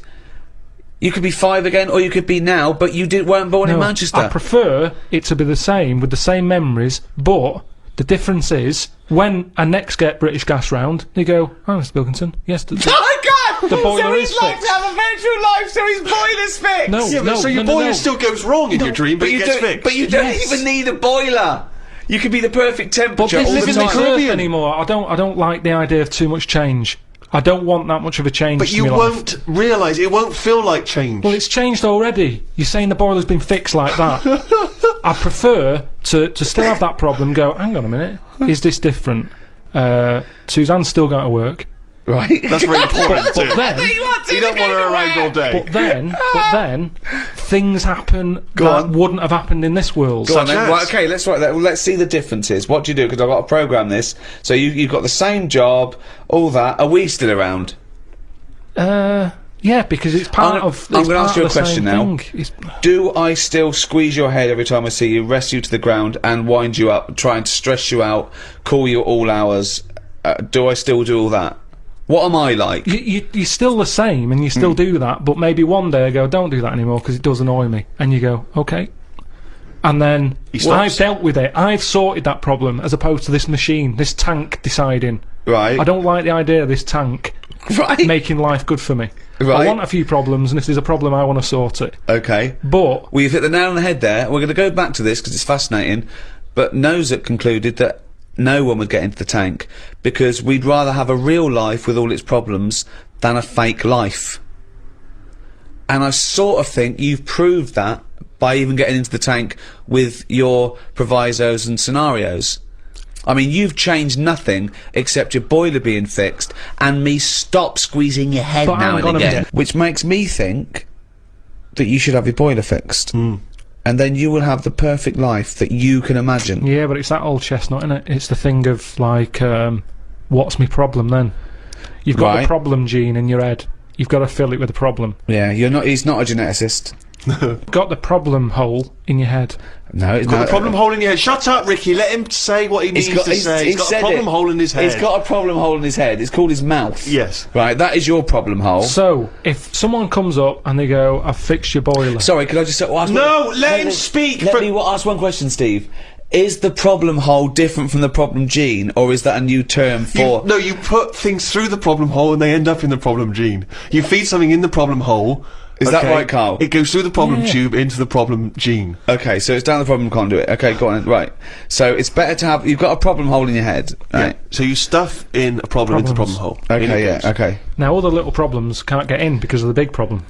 You could be 5 again, or you could be now, but you weren't born in No, Manchester. I prefer it to be the same, with the same memories, but the difference is, when I next get British Gas round, they go, "Oh, Mr. Pilkington, yes, Oh my God! The boiler so is he's like fixed. to have a virtual life, so his boiler's fixed. No, Yeah, but no, so your no, boiler no. still goes wrong in your dream, but it you gets don't. fixed. But you don't Yes. even need a boiler. You could be the perfect But temperature this all the isn't time. the Caribbean anymore. I don't like the idea of too much change. I don't want that much of a change. But to you my life. won't realise, it won't feel like change. Well, it's changed already. You're saying the boiler's been fixed like that. I prefer to still have that problem. Go, hang on a minute, is this different? Suzanne's still going to work. Right. That's very important But too. then, You don't want her around all day. but then, things happen Go that on. wouldn't have happened in this world. Go on, Such then. as? Right, okay, let's write that. Well, let's see the differences. What do you do? Because I've got to program this. So you've got the same job, all that. Are we still around? Yeah, because it's part of. I'm it's going to ask part you a of the question same now. thing. It's- Do I still squeeze your head every time I see you, rest you to the ground, and wind you up, trying to stress you out, call you at all hours? Do I still do all that? What am I like? You're still the same, and you still do that. But maybe one day I go, don't do that anymore because it does annoy me, and you go, okay. And then stops. I've dealt with it. I've sorted that problem, as opposed to this machine, this tank deciding. Right. I don't like the idea of this tank Right. making life good for me. Right. I want a few problems, and if there's a problem, I want to sort it. Okay. But Well, you've hit the nail on the head there. We're going to go back to this because it's fascinating. But Nozak concluded that no one would get into the tank because we'd rather have a real life with all its problems than a fake life. And I sort of think you've proved that by even getting into the tank with your provisos and scenarios. I mean, you've changed nothing except your boiler being fixed and me stop squeezing your head But now hang and on a again. minute. Which makes me think that you should have your boiler fixed. And then you will have the perfect life that you can imagine. yeah, but it's that old chestnut, isn't it? It's the thing of like, what's my problem then? You've got Right. the problem gene in your head. You've got to fill it with a problem. Yeah, he's not a geneticist. Got the problem hole in your head. No, it's Got not. the problem hole in your head. Shut up, Ricky. Let him say what he means to say. He's got a said problem it. hole in his head. He's got a problem hole in his head. It's called his mouth. Yes. Right, that is your problem hole. So, if someone comes up and they go, I've fixed your boiler. Sorry, could I just ask No, let him speak Let for- me ask one question, Steve. is the problem hole different from the problem gene, or is that a new term for... No, you put things through the problem hole and they end up in the problem gene. You feed something in the problem hole. Is that right, Carl? It goes through the problem tube into the problem gene. Okay, so it's down the problem conduit. Okay, go on. Right. So it's better to have... You've got a problem hole in your head, right? Yeah. So you stuff in a problem into the problem hole. Okay, yeah, okay. Now, all the little problems can't get in because of the big problem.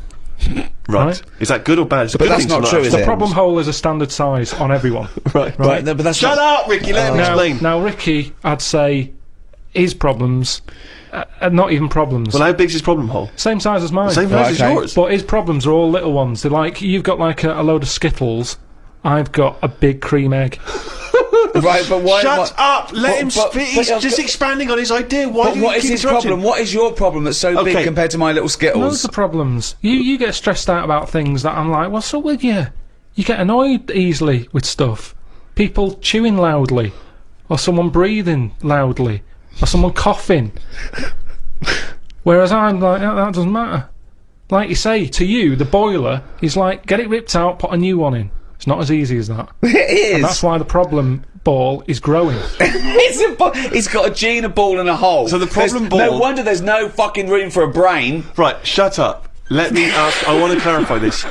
Right. Is that good or bad? It's a But good that's thing to not true, is The it? problem hole is a standard size on everyone. Right, no, but that's Shut up, Ricky, let him explain. Now, Ricky, I'd say his problems are not even problems. Well, how big's his problem hole? Same size as mine. Same size as yours. But his problems are all little ones. They're like, you've got like a load of Skittles, I've got a big cream egg. Right, but why... Shut up! Let him but- speak. but He's just expanding on his idea. Why But do you what is keep his interrupting? problem? What is your problem that's so big Okay. compared to my little Skittles? Loads of problems. You get stressed out about things that I'm like, what's up with you? You get annoyed easily with stuff. People chewing loudly, or someone breathing loudly, or someone coughing. Whereas I'm like, that doesn't matter. Like you say, to you, the boiler is like, get it ripped out, put a new one in. It's not as easy as that. It is. And that's why the problem ball is growing. He's got a gene, a ball, and a hole. So the problem No ball- wonder there's no fucking room for a brain. Right, shut up. Let me ask. I want to clarify this.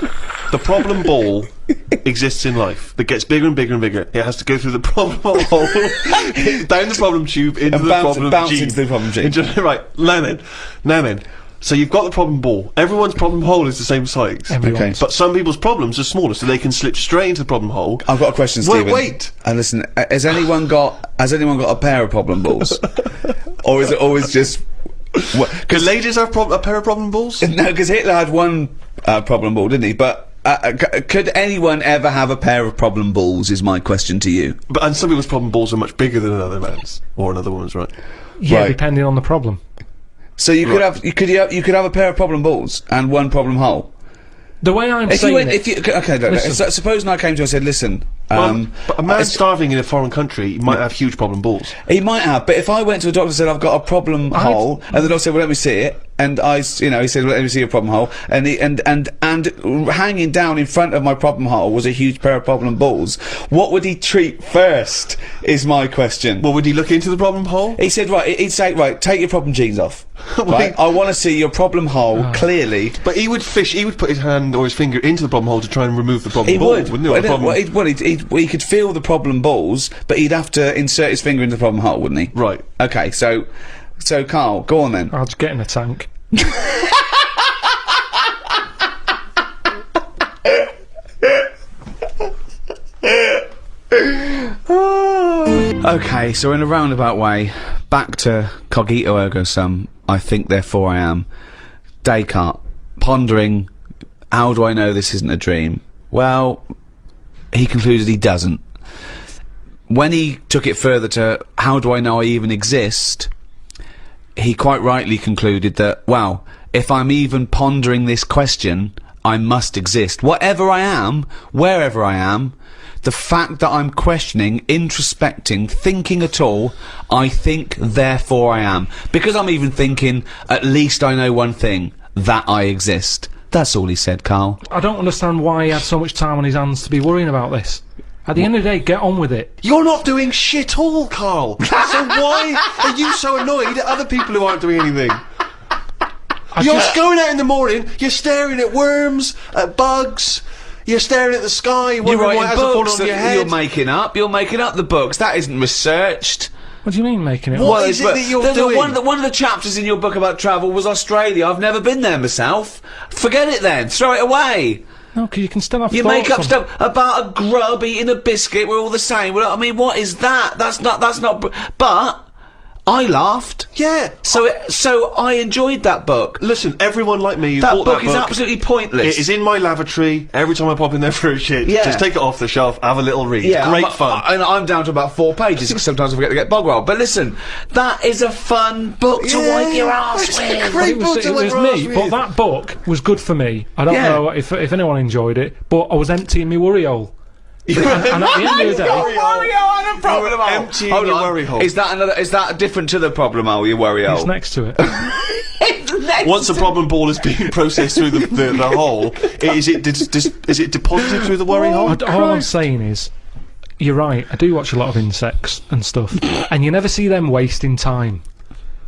The problem ball exists in life. That gets bigger and bigger and bigger. It has to go through the problem hole, down the problem tube, into the problem bounce gene. into the problem gene. Right, now then. So you've got the problem ball. Everyone's problem hole is the same size. Everyone's. Okay. But some people's problems are smaller, so they can slip straight into the problem hole. I've got a question, Stephen. Wait. And listen, has anyone got a pair of problem balls, or is it always just? Could ladies have a pair of problem balls? No, because Hitler had one problem ball, didn't he? But could anyone ever have a pair of problem balls? Is my question to you. And some people's problem balls are much bigger than another man's or another woman's, right? Yeah, Right. depending on the problem. So you could have you could have a pair of problem balls and one problem hole. The way I'm If you saying went, it, if you okay, look, Listen. so suppose I came to you and said, listen, But a man it's- starving in a foreign country he might have huge problem balls. he might have, but if I went to a doctor and said I've got a problem hole, and the doctor said, well, let me see it, and he said, well, let me see your problem hole, and hanging down in front of my problem hole was a huge pair of problem balls. What would he treat first? Is my question. Well, would he look into the problem hole? He said, right, he'd say, right, take your problem genes off. Right, I want to see your problem hole clearly. But he would put his hand or his finger into the problem hole to try and remove the problem He ball, would, wouldn't he? Or the problem- he could feel the problem balls, but he'd have to insert his finger into the problem hole, wouldn't he? Right. Okay, so Carl, go on then. I'll just get in a tank. Okay, so in a roundabout way, back to cogito ergo sum, I think therefore I am. Descartes, pondering, how do I know this isn't a dream? Well, he concluded he doesn't. When he took it further to, how do I know I even exist? He quite rightly concluded that, well, if I'm even pondering this question, I must exist. Whatever I am, wherever I am, the fact that I'm questioning, introspecting, thinking at all, I think, therefore I am. Because I'm even thinking, at least I know one thing, that I exist. That's all he said, Carl. I don't understand why he had so much time on his hands to be worrying about this. At the end of the day, get on with it. You're not doing shit all, Carl. So why are you so annoyed at other people who aren't doing anything? You're going out in the morning, you're staring at worms, at bugs, you're staring at the sky, You're wondering why it writing hasn't fallen books on your that head. you're making up. You're making up the books. That isn't researched. What do you mean making it? What up? is it that you're doing? One of the chapters in your book about travel was Australia. I've never been there myself. Forget it then. Throw it away. No, because you can still have You thoughts make up on- stuff about a grub eating a biscuit. We're all the same. Well, I mean, what is that? That's not. But I laughed. Yeah. So I enjoyed that book. Listen, everyone like me who That bought book that is book, absolutely pointless. it is in my lavatory. Every time I pop in there for a shit, Yeah. just take it off the shelf, have a little read. Yeah, Great I'm, fun. And I'm down to about 4 pages because sometimes I forget to get bog roll. But listen, that is a fun book to wipe your ass it's a with. great It was, book to it was wipe your me, ass but with. that book was good for me. I don't Yeah. know if anyone enjoyed it, but I was emptying my worry hole. And at the end of the day, Worry hole and a problem hole. emptying Hold your on. worry hole. Is that different to the problem hole? Your worry hole. it's next to it. Once a problem ball is being processed through the hole, is it deposited through the worry hole? All I'm saying is, you're right. I do watch a lot of insects and stuff, and you never see them wasting time.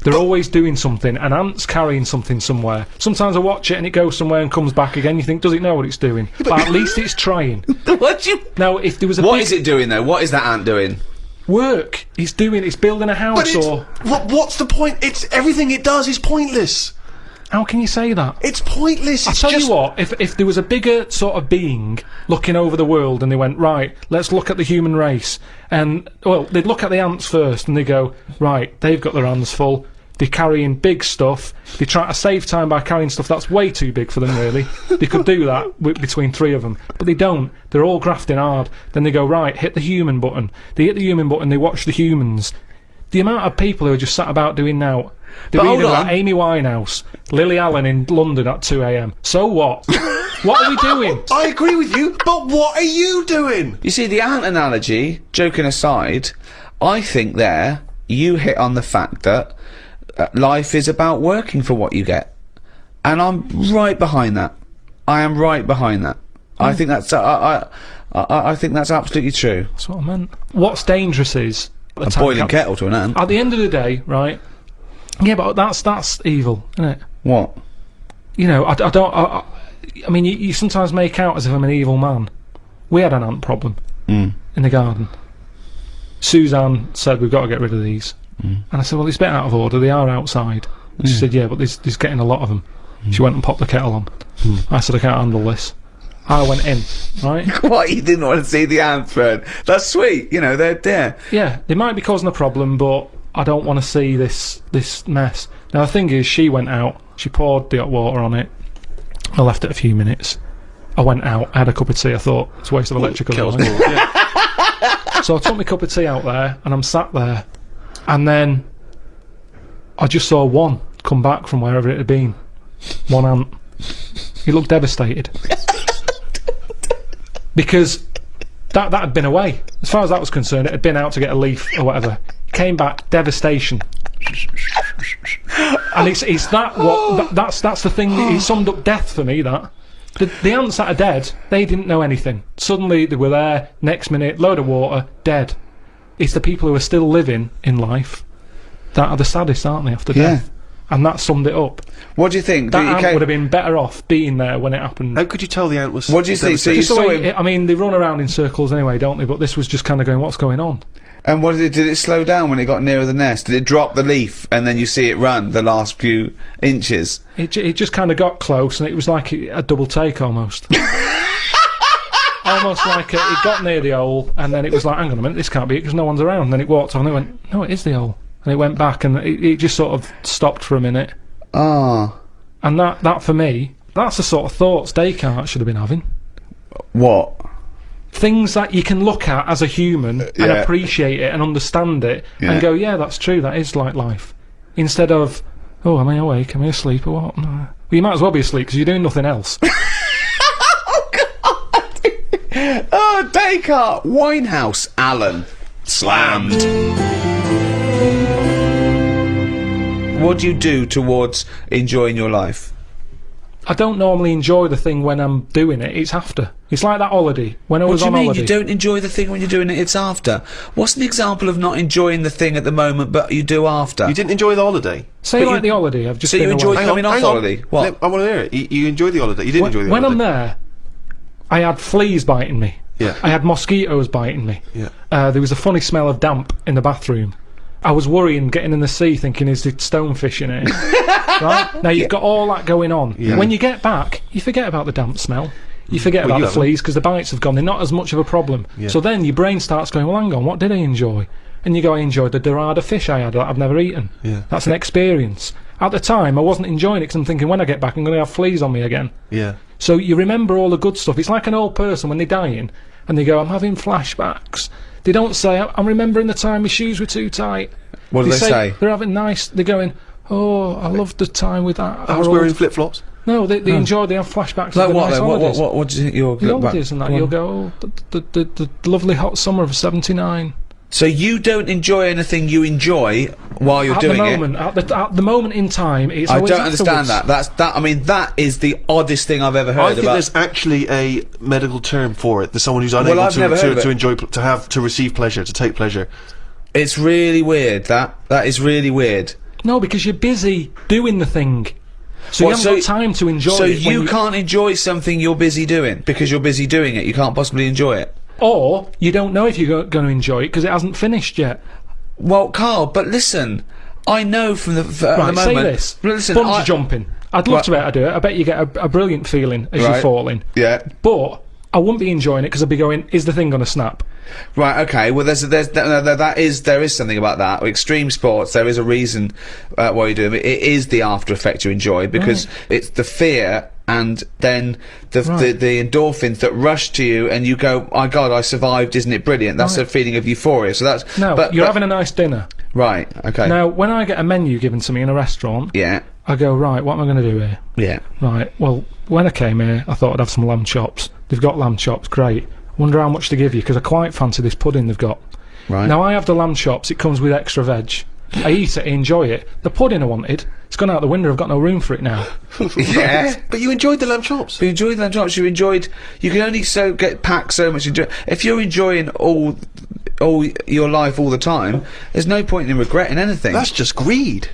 They're always doing something. An ant's carrying something somewhere. Sometimes I watch it and it goes somewhere and comes back again. You think, does it know what it's doing? But at least it's trying. What do you... Now, if there was a What is it doing, though? What is that ant doing? work, it's building a house, or... What's the point? Everything it does is pointless. How can you say that? It's pointless. I'll tell you what, if there was a bigger sort of being looking over the world and they went, right, let's look at the human race, and, well, they'd look at the ants first and they go, right, they've got their hands full, they're carrying big stuff, they try to save time by carrying stuff that's way too big for them, really. They could do that between three of them, but they don't. They're all grafting hard. Then they go, right, hit the human button. They hit the human button, they watch the humans. The amount of people who are just sat about doing now. They're reading about Amy Winehouse, Lily Allen in London at 2 AM. So what? What are we doing? I agree with you, but what are you doing? You see, the ant analogy, joking aside, I think there you hit on the fact that life is about working for what you get. And I'm right behind that. I am right behind that. I think that's I think that's absolutely true. That's what I meant. What's dangerous is A boiling kettle to an ant. at the end of the day, right? Yeah, but that's evil, isn't it? What? You know, I mean, you sometimes make out as if I'm an evil man. We had an ant problem in the garden. Suzanne said, we've got to get rid of these. And I said, well, it's a bit out of order, they are outside. And she said, yeah, but there's getting a lot of them. She went and popped the kettle on. I said, I can't handle this. I went in, right? What, you didn't want to see the ants burn? That's sweet, you know, they're there. Yeah, they might be causing a problem, but I don't want to see this mess. Now, the thing is, she went out, she poured the hot water on it, I left it a few minutes, I went out, I had a cup of tea, I thought, it's a waste of electrical. So I took my cup of tea out there, and I'm sat there, and then I just saw one come back from wherever it had been. One ant. He looked devastated. Because that had been away. As far as that was concerned, it had been out to get a leaf or whatever. Came back, devastation. And it's that what that's the thing that he summed up death for me. That the ants that are dead, they didn't know anything. Suddenly they were there. Next minute, load of water, dead. It's the people who are still living in life that are the saddest, aren't they? After death. And that summed it up. What do you think? That ant would have been better off being there when it happened. How could you tell the ant was... What do you think? So you Just the saw way him, I mean, they run around in circles anyway, don't they? But this was just kind of going, what's going on? and what did it slow down when it got nearer the nest? Did it drop the leaf and then you see it run the last few inches? It just kind of got close, and it was like a double take almost. Almost like it got near the hole, and then it was like, hang on a minute, this can't be it because no one's around. And then it walked on, and it went, no, it is the hole. And it went back, and it just sort of stopped for a minute. Ah. And that for me, that's the sort of thoughts Descartes should have been having. What? Things that you can look at as a human and appreciate it and understand it and go, yeah, that's true, that is like life. Instead of, oh, am I awake, am I asleep or what? No. Well, you might as well be asleep because you're doing nothing else. Oh, Descartes! Winehouse, Allen. Slammed. What do you do towards enjoying your life? I don't normally enjoy the thing when I'm doing it, it's after. It's like that holiday. When I was on holiday. What do you mean you don't enjoy the thing when you're doing it, it's after? What's an example of not enjoying the thing at the moment but you do after? You didn't enjoy the holiday? Say like the holiday, I've just So been you enjoyed away. coming off holiday? What? I want to hear it. You enjoyed the holiday. You didn't enjoy the When holiday. I'm there, I had fleas biting me. Yeah. I had mosquitoes biting me. Yeah. There was a funny smell of damp in the bathroom. I was worrying, getting in the sea, thinking, is there stonefish in it? Right? Now, you've got all that going on. Yeah. When you get back, you forget about the damp smell. You forget Well, about you the haven't. fleas, because the bites have gone. They're not as much of a problem. Yeah. So then your brain starts going, well, hang on, what did I enjoy? And you go, I enjoyed the dorada fish I had that I've never eaten. Yeah. That's an experience. At the time, I wasn't enjoying it, because I'm thinking, when I get back, I'm going to have fleas on me again. Yeah. So you remember all the good stuff. It's like an old person when they're dying and they go, I'm having flashbacks. They don't say, I'm remembering the time my shoes were too tight. What do they say? They're having they're going, oh, I loved the time with that. I was wearing flip-flops. No, they enjoy, they have flashbacks Like of the what nice then? holidays. What do you think you'll The look back? holidays and that, you'll go, oh, the lovely hot summer of '79. So you don't enjoy anything you enjoy while you're doing it? At the moment in time, it's I always don't understand afterwards. that. I mean, that is the oddest thing I've ever heard I think about. there's actually a medical term for it. There's someone who's unable I've never heard of to it. enjoy, to receive pleasure, to take pleasure. It's really weird, that is really weird. No, because you're busy doing the thing. So you haven't got time to enjoy So it. you can't enjoy something you're busy doing, because you're busy doing it, you can't possibly enjoy it. Or, you don't know if you're going to enjoy it, because it hasn't finished yet. Well, Carl, but listen, I know from the, at the Right, moment... say this. Listen, Bungee jumping. I'd love to be able to do it. I bet you get a brilliant feeling as you're falling. Yeah. But I wouldn't be enjoying it because I'd be going, is the thing going to snap? Right, okay, well there is something about that. Extreme sports, there is a reason why you're doing it. It is the after effect you enjoy, because it's the fear and then the endorphins that rush to you and you go, my God, I survived, isn't it brilliant? That's a feeling of euphoria. So that's... No, you're having a nice dinner. Right, okay. Now, when I get a menu given to me in a restaurant, Yeah. I go, right, what am I going to do here? Yeah. Right, well, when I came here, I thought I'd have some lamb chops. They've got lamb chops, great. Wonder how much to give you, because I quite fancy this pudding they've got. Right. Now, I have the lamb chops, it comes with extra veg. I eat it, I enjoy it. The pudding I wanted, it's gone out the window, I've got no room for it now. Yeah. But you enjoyed the lamb chops. You enjoyed the lamb chops, you can only get packed so much. If you're enjoying all your life all the time, there's no point in regretting anything. That's just greed.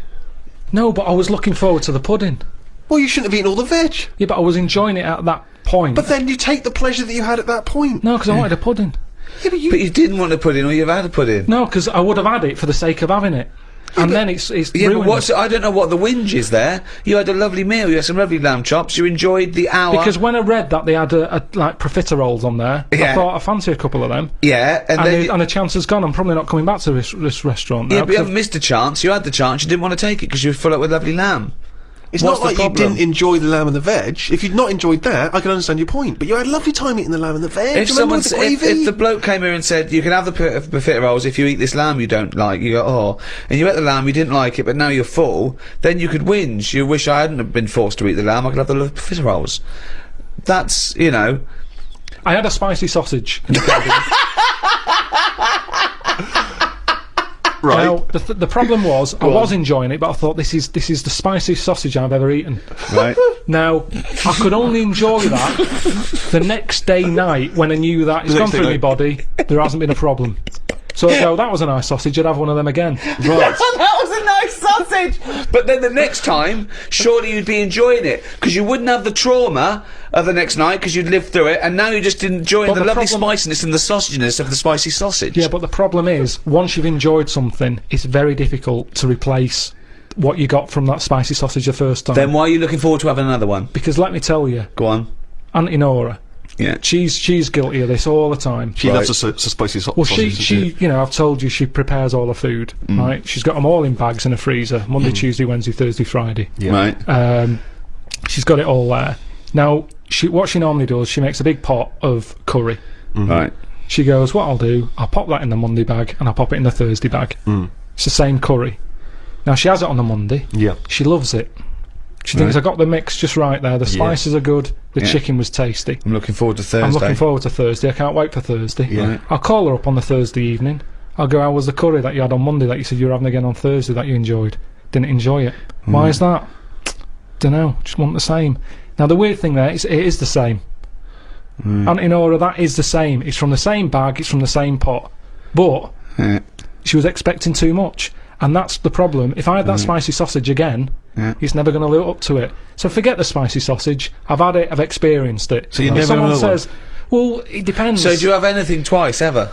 No, but I was looking forward to the pudding. Well, you shouldn't have eaten all the veg. Yeah, but I was enjoying it at that point. But then you take the pleasure that you had at that point. No, because I wanted a pudding. Yeah, but But you didn't want a pudding, or you've had a pudding. No, because I would have had it for the sake of having it. And then it's Yeah, ruined. but I don't know what the whinge is there. You had a lovely meal, you had some lovely lamb chops, you enjoyed the hour. Because when I read that they had like profiteroles on there, I Yeah. thought I fancy a couple of them. Yeah, and then... And a chance has gone. I'm probably not coming back to this restaurant now. Yeah, but you haven't missed a chance. You had the chance, you didn't want to take it because you were full up with lovely lamb. It's What's not like the you problem? didn't enjoy the lamb and the veg. If you'd not enjoyed that, I can understand your point. But you had a lovely time eating the lamb and the veg. If Remember with the gravy? if the bloke came here and said, you can have the buffet rolls if you eat this lamb you don't like, you go, oh, and you ate the lamb, you didn't like it, but now you're full, then you could whinge. You wish I hadn't have been forced to eat the lamb, I could have the buffet rolls. That's, you know... I had a spicy sausage. In the garden. Right. Now, the problem was, I was enjoying it, but I thought this is the spiciest sausage I've ever eaten. Right. Now, I could only enjoy that the next day night when I knew that it's gone through my body, there hasn't been a problem. So I go, that was a nice sausage, I'd have one of them again. Right. That was a nice sausage! But then the next time, surely you'd be enjoying it, because you wouldn't have the trauma of the next night, because you'd lived through it, and now you're just enjoying But the the lovely problem- spiciness and the sausaginess of the spicy sausage. Yeah, but the problem is, once you've enjoyed something, it's very difficult to replace what you got from that spicy sausage the first time. Then why are you looking forward to having another one? Because let me tell you, Go on. Auntie Nora, Yeah. she's guilty of this all the time. She loves a spicy Well, sausage. she, you know, I've told you she prepares all her food, right? She's got them all in bags in a freezer, Monday, Tuesday, Wednesday, Thursday, Friday. Right. She's got it all there. Now, what she normally does, she makes a big pot of curry. Right. She goes, what I'll do, I'll pop that in the Monday bag and I'll pop it in the Thursday bag. It's the same curry. Now, she has it on the Monday. Yeah. She loves it. She thinks I got the mix just right there. The spices are good. The chicken was tasty. I'm looking forward to Thursday. I'm looking forward to Thursday. I can't wait for Thursday. Yeah. I'll call her up on the Thursday evening. I'll go, how was the curry that you had on Monday that you said you were having again on Thursday that you enjoyed? Didn't enjoy it. Why is that? Dunno. Just want the same. Now, the weird thing there is, it is the same. Auntie Nora, that is the same. It's from the same bag. It's from the same pot. But Yeah. she was expecting too much. And that's the problem. If I had that spicy sausage again, it's never going to live up to it. So forget the spicy sausage. I've had it. I've experienced it. So you're if never someone gonna have says, well, it depends. So do you have anything twice, ever?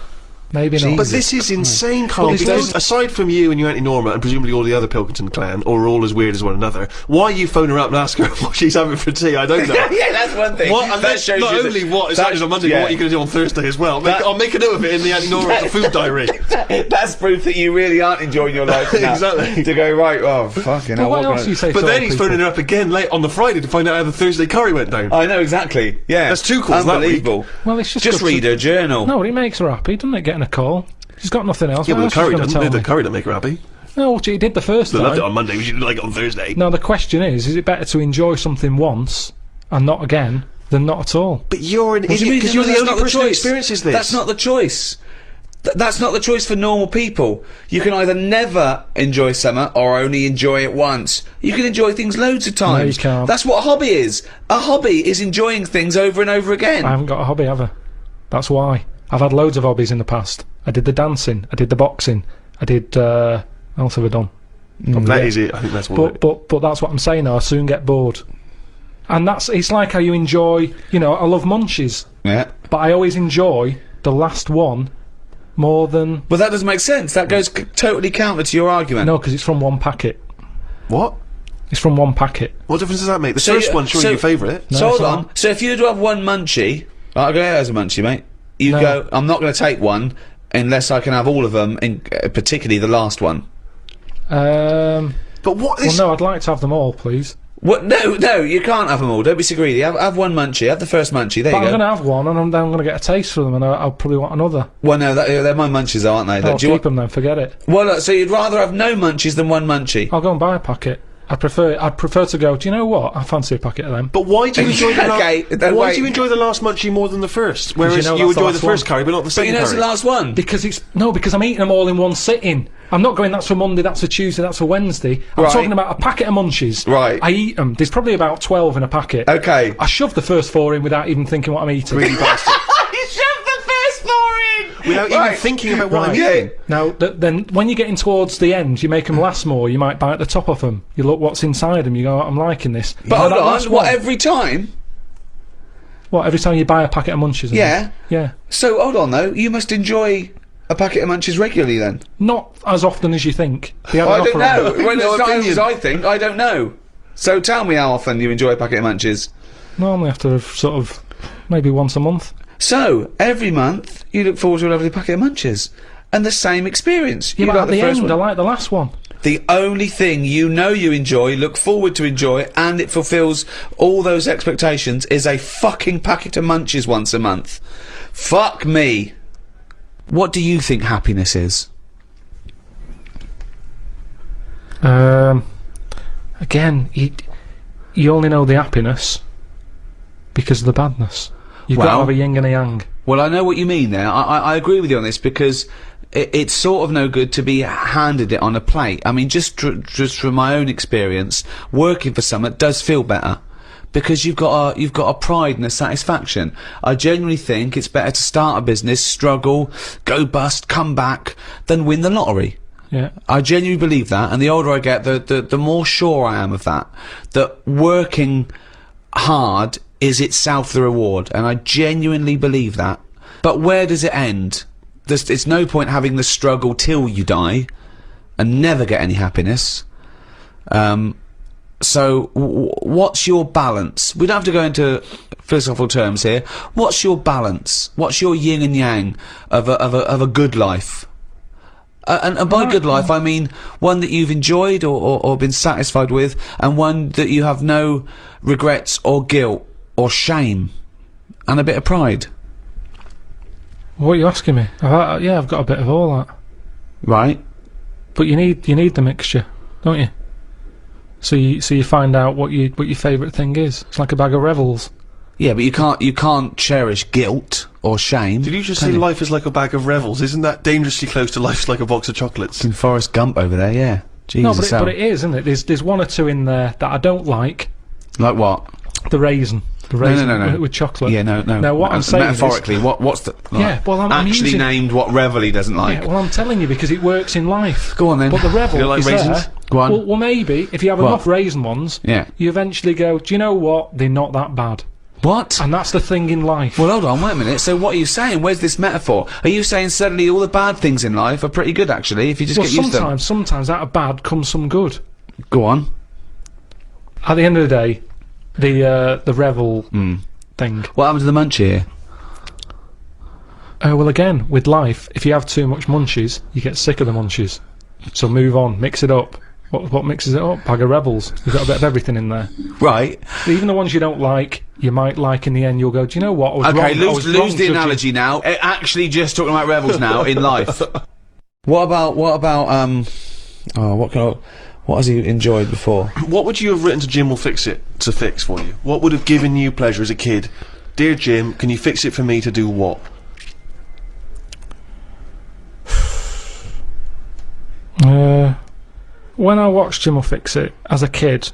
Maybe not. But this is insane, Carl, Well, this because is- aside from you and your Auntie Norma and presumably all the other Pilkington clan, or all as weird as one another, why you phone her up and ask her what she's having for tea, I don't know. Yeah, that's one thing. What, and That shows not you that- only what is that- happening on Monday, yeah. but what you're going to do on Thursday as well. That- I'll make a note of it in the Auntie Norma food diary. That's proof that you really aren't enjoying your life now. Exactly. To go, right, oh, fucking But hell. what what else can do you say But to then old he's people? phoning her up again late on the Friday to find out how the Thursday curry went down. I know, exactly. Yeah. That's two calls that week. Unbelievable. Well, it's just Just good read to- her journal. No, it makes her happy, doesn't it, getting a call? She's got nothing else. Yeah, What but else the curry she's gonna doesn't. tell The me? curry don't make her happy. No, she did the first They loved it time. on Monday. We should like it on Thursday. Now, the question is it better to enjoy something once and not again than not at all? But you're an What do you idiot mean? because you're the That's only not the person who choice. experiences this. That's not the choice. That's not the choice for normal people. You can either never enjoy summer or only enjoy it once. You can enjoy things loads of times. you can't. That's what a hobby is. A hobby is enjoying things over and over again. I haven't got a hobby, have I? That's why. I've had loads of hobbies in the past. I did the dancing, I did the boxing, I did, what else have I done? That is it. I think that's what. But that's what I'm saying now, I soon get bored. And it's like how you enjoy, I love munchies. Yeah. But I always enjoy the last one more than... But that doesn't make sense. That goes totally counter to your argument. No, because it's from one packet. What? It's from one packet. What difference does that make? The first one's surely your favourite. No, So hold it's on. not. So if you were to have one munchie, I'll go as a munchie, mate. You No. go, I'm not going to take one unless I can have all of them, particularly the last one. But what is? Well, no, I'd like to have them all, please. What? No, you can't have them all. Don't be so greedy. Have one munchie. Have the first munchie. There But you I'm go. going to have one, and then I'm going to get a taste for them, and I'll probably want another. Well, no, they're my munchies, though, aren't they? I'll Do you keep them then, forget it. Well, look, so you'd rather have no munchies than one munchie? I'll go and buy a packet. I'd prefer to go, do you know what? I fancy a packet of them. But why do you enjoy the Okay, then why wait. do you enjoy the last munchie more than the first? Whereas you know you that's the enjoy the last first one. curry, but not the But second you know it's curry. the last one. Because I'm eating them all in one sitting. I'm not going, that's for Monday, that's for Tuesday, that's for Wednesday. I'm Right. talking about a packet of munchies. Right. I eat them. There's probably about 12 in a packet. Okay. I shove the first 4 in without even thinking what I'm eating. Really bastard. You shoved the first 4 in! Without even Right. thinking about what I'm Right. eating. Now, then, when you're getting towards the end, you make them last more, you might bite the top off them. You look what's inside them, you go, I'm liking this. But Now hold that on, last what, one- every time? What, every time you buy a packet of munchies? Yeah. Yeah. So, hold on, though. You must enjoy a packet of munchies regularly, then? Not as often as you think. They have I an don't offer on know. them. Well, No it's not opinion. as I think. I don't know. So tell me how often you enjoy a packet of munchies. Normally after sort of, maybe once a month. So, every month, you look forward to a lovely packet of munchies. And the same experience. Yeah, You but like at the first end, one. I like the last one. The only thing you enjoy, look forward to enjoy, and it fulfills all those expectations is a fucking packet of munchies once a month. Fuck me. What do you think happiness is? Again, you only know the happiness because of the badness. You've got to Well- have a yin and a yang. Well, I know what you mean there. I agree with you on this because it's sort of no good to be handed it on a plate. I mean, just from my own experience, working for someone does feel better. Because you've got a pride and a satisfaction. I genuinely think it's better to start a business, struggle, go bust, come back, than win the lottery. Yeah. I genuinely believe that, and the older I get, the more sure I am of that. That working hard is itself the reward, and I genuinely believe that. But where does it end? It's no point having the struggle till you die, and never get any happiness. So, what's your balance? We don't have to go into philosophical terms here. What's your balance? What's your yin and yang of a good life? And by good life, I mean one that you've enjoyed or been satisfied with, and one that you have no regrets or guilt or shame, and a bit of pride. What are you asking me? I've got a bit of all that. Right. But you need the mixture, don't you? So you find out what your favourite thing is. It's like a bag of Revels. Yeah, but you can't cherish guilt or shame. Did you just can say life is like a bag of Revels? Isn't that dangerously close to life's like a box of chocolates? In Forrest Gump over there, yeah. Jesus, No, but it is, isn't it? There's one or two in there that I don't like. like what? The raisin. The raisin no. with chocolate. Yeah, no. Now what I'm saying metaphorically, what's the Yeah, well, I'm actually using- named what Revel he doesn't like? Yeah, well, I'm telling you because it works in life. Go on then. But the Revel You like is raisins? there. Go on. Well, maybe if you have What? enough raisin ones, Yeah. you eventually go, do you know what? They're not that bad. What? And that's the thing in life. Well, hold on, wait a minute. So what are you saying? Where's this metaphor? Are you saying suddenly all the bad things in life are pretty good, actually, if you just Well, get used to them? sometimes out of bad comes some good. Go on. At the end of the day, the Revel thing. What happened to the munchie here? Well, again, with life, if you have too much munchies, you get sick of the munchies. So move on, mix it up. What mixes it up? Bag of Rebels. You've got a bit of everything in there. Right. Even the ones you don't like, you might like in the end. You'll go, do you know what? I was Okay, wrong. I was lose wrong the judging." analogy now. Actually just talking about rebels now in life. What about what has he enjoyed before? What would you have written to Jim will fix it to fix for you? What would have given you pleasure as a kid? Dear Jim, can you fix it for me to do what? When I watched Jim will Fix It as a kid,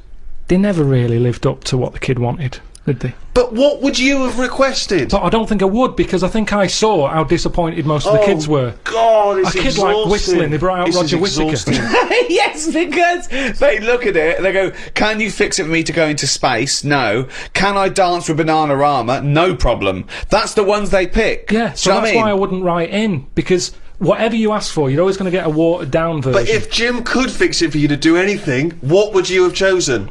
they never really lived up to what the kid wanted, did they? But what would you have requested? But I don't think I would, because I think I saw how disappointed most of the kids were. God, it's A kid like whistling, they brought out This is Roger Whittaker. exhausting. Yes, because they look at it and they go, can you fix it for me to go into space? No. Can I dance with Bananarama? No problem. That's the ones they pick. Yeah, so Do you know that's what I why I mean? wouldn't write in, because whatever you ask for, you're always going to get a watered-down version. But if Jim could fix it for you to do anything, what would you have chosen?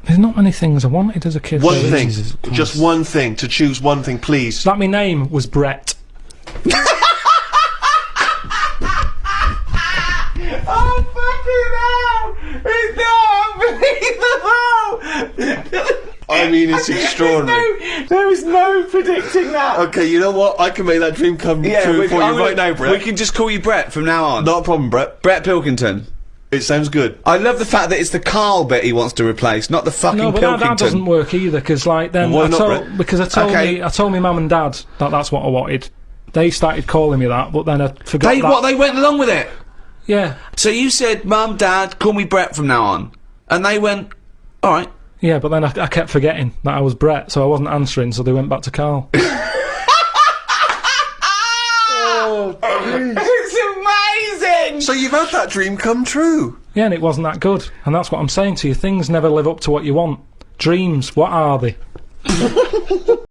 There's not many things I wanted as a kid. One really. thing. Just one thing. To choose one thing, please. That my name was Brett. Oh, fucking hell! It's not unbelievable! I mean, it's extraordinary. There is no predicting that. Okay, you know what? I can make that dream come true for you right now, Brett. We can just call you Brett from now on. Not a problem, Brett. Brett Pilkington. It sounds good. I love the fact that it's the Carl bit he wants to replace, not the fucking No, but Pilkington. that doesn't work either, because like then Why I not, told, Brett? because I told Okay. I told my mum and dad that that's what I wanted. They started calling me that, but then I forgot that. They went along with it. Yeah, So you said, Mum, Dad, call me Brett from now on. And they went, alright. yeah, but then I kept forgetting that I was Brett, so I wasn't answering, so they went back to Carl. It's amazing! So you've had that dream come true. Yeah, and it wasn't that good, and that's what I'm saying to you. Things never live up to what you want. Dreams, what are they?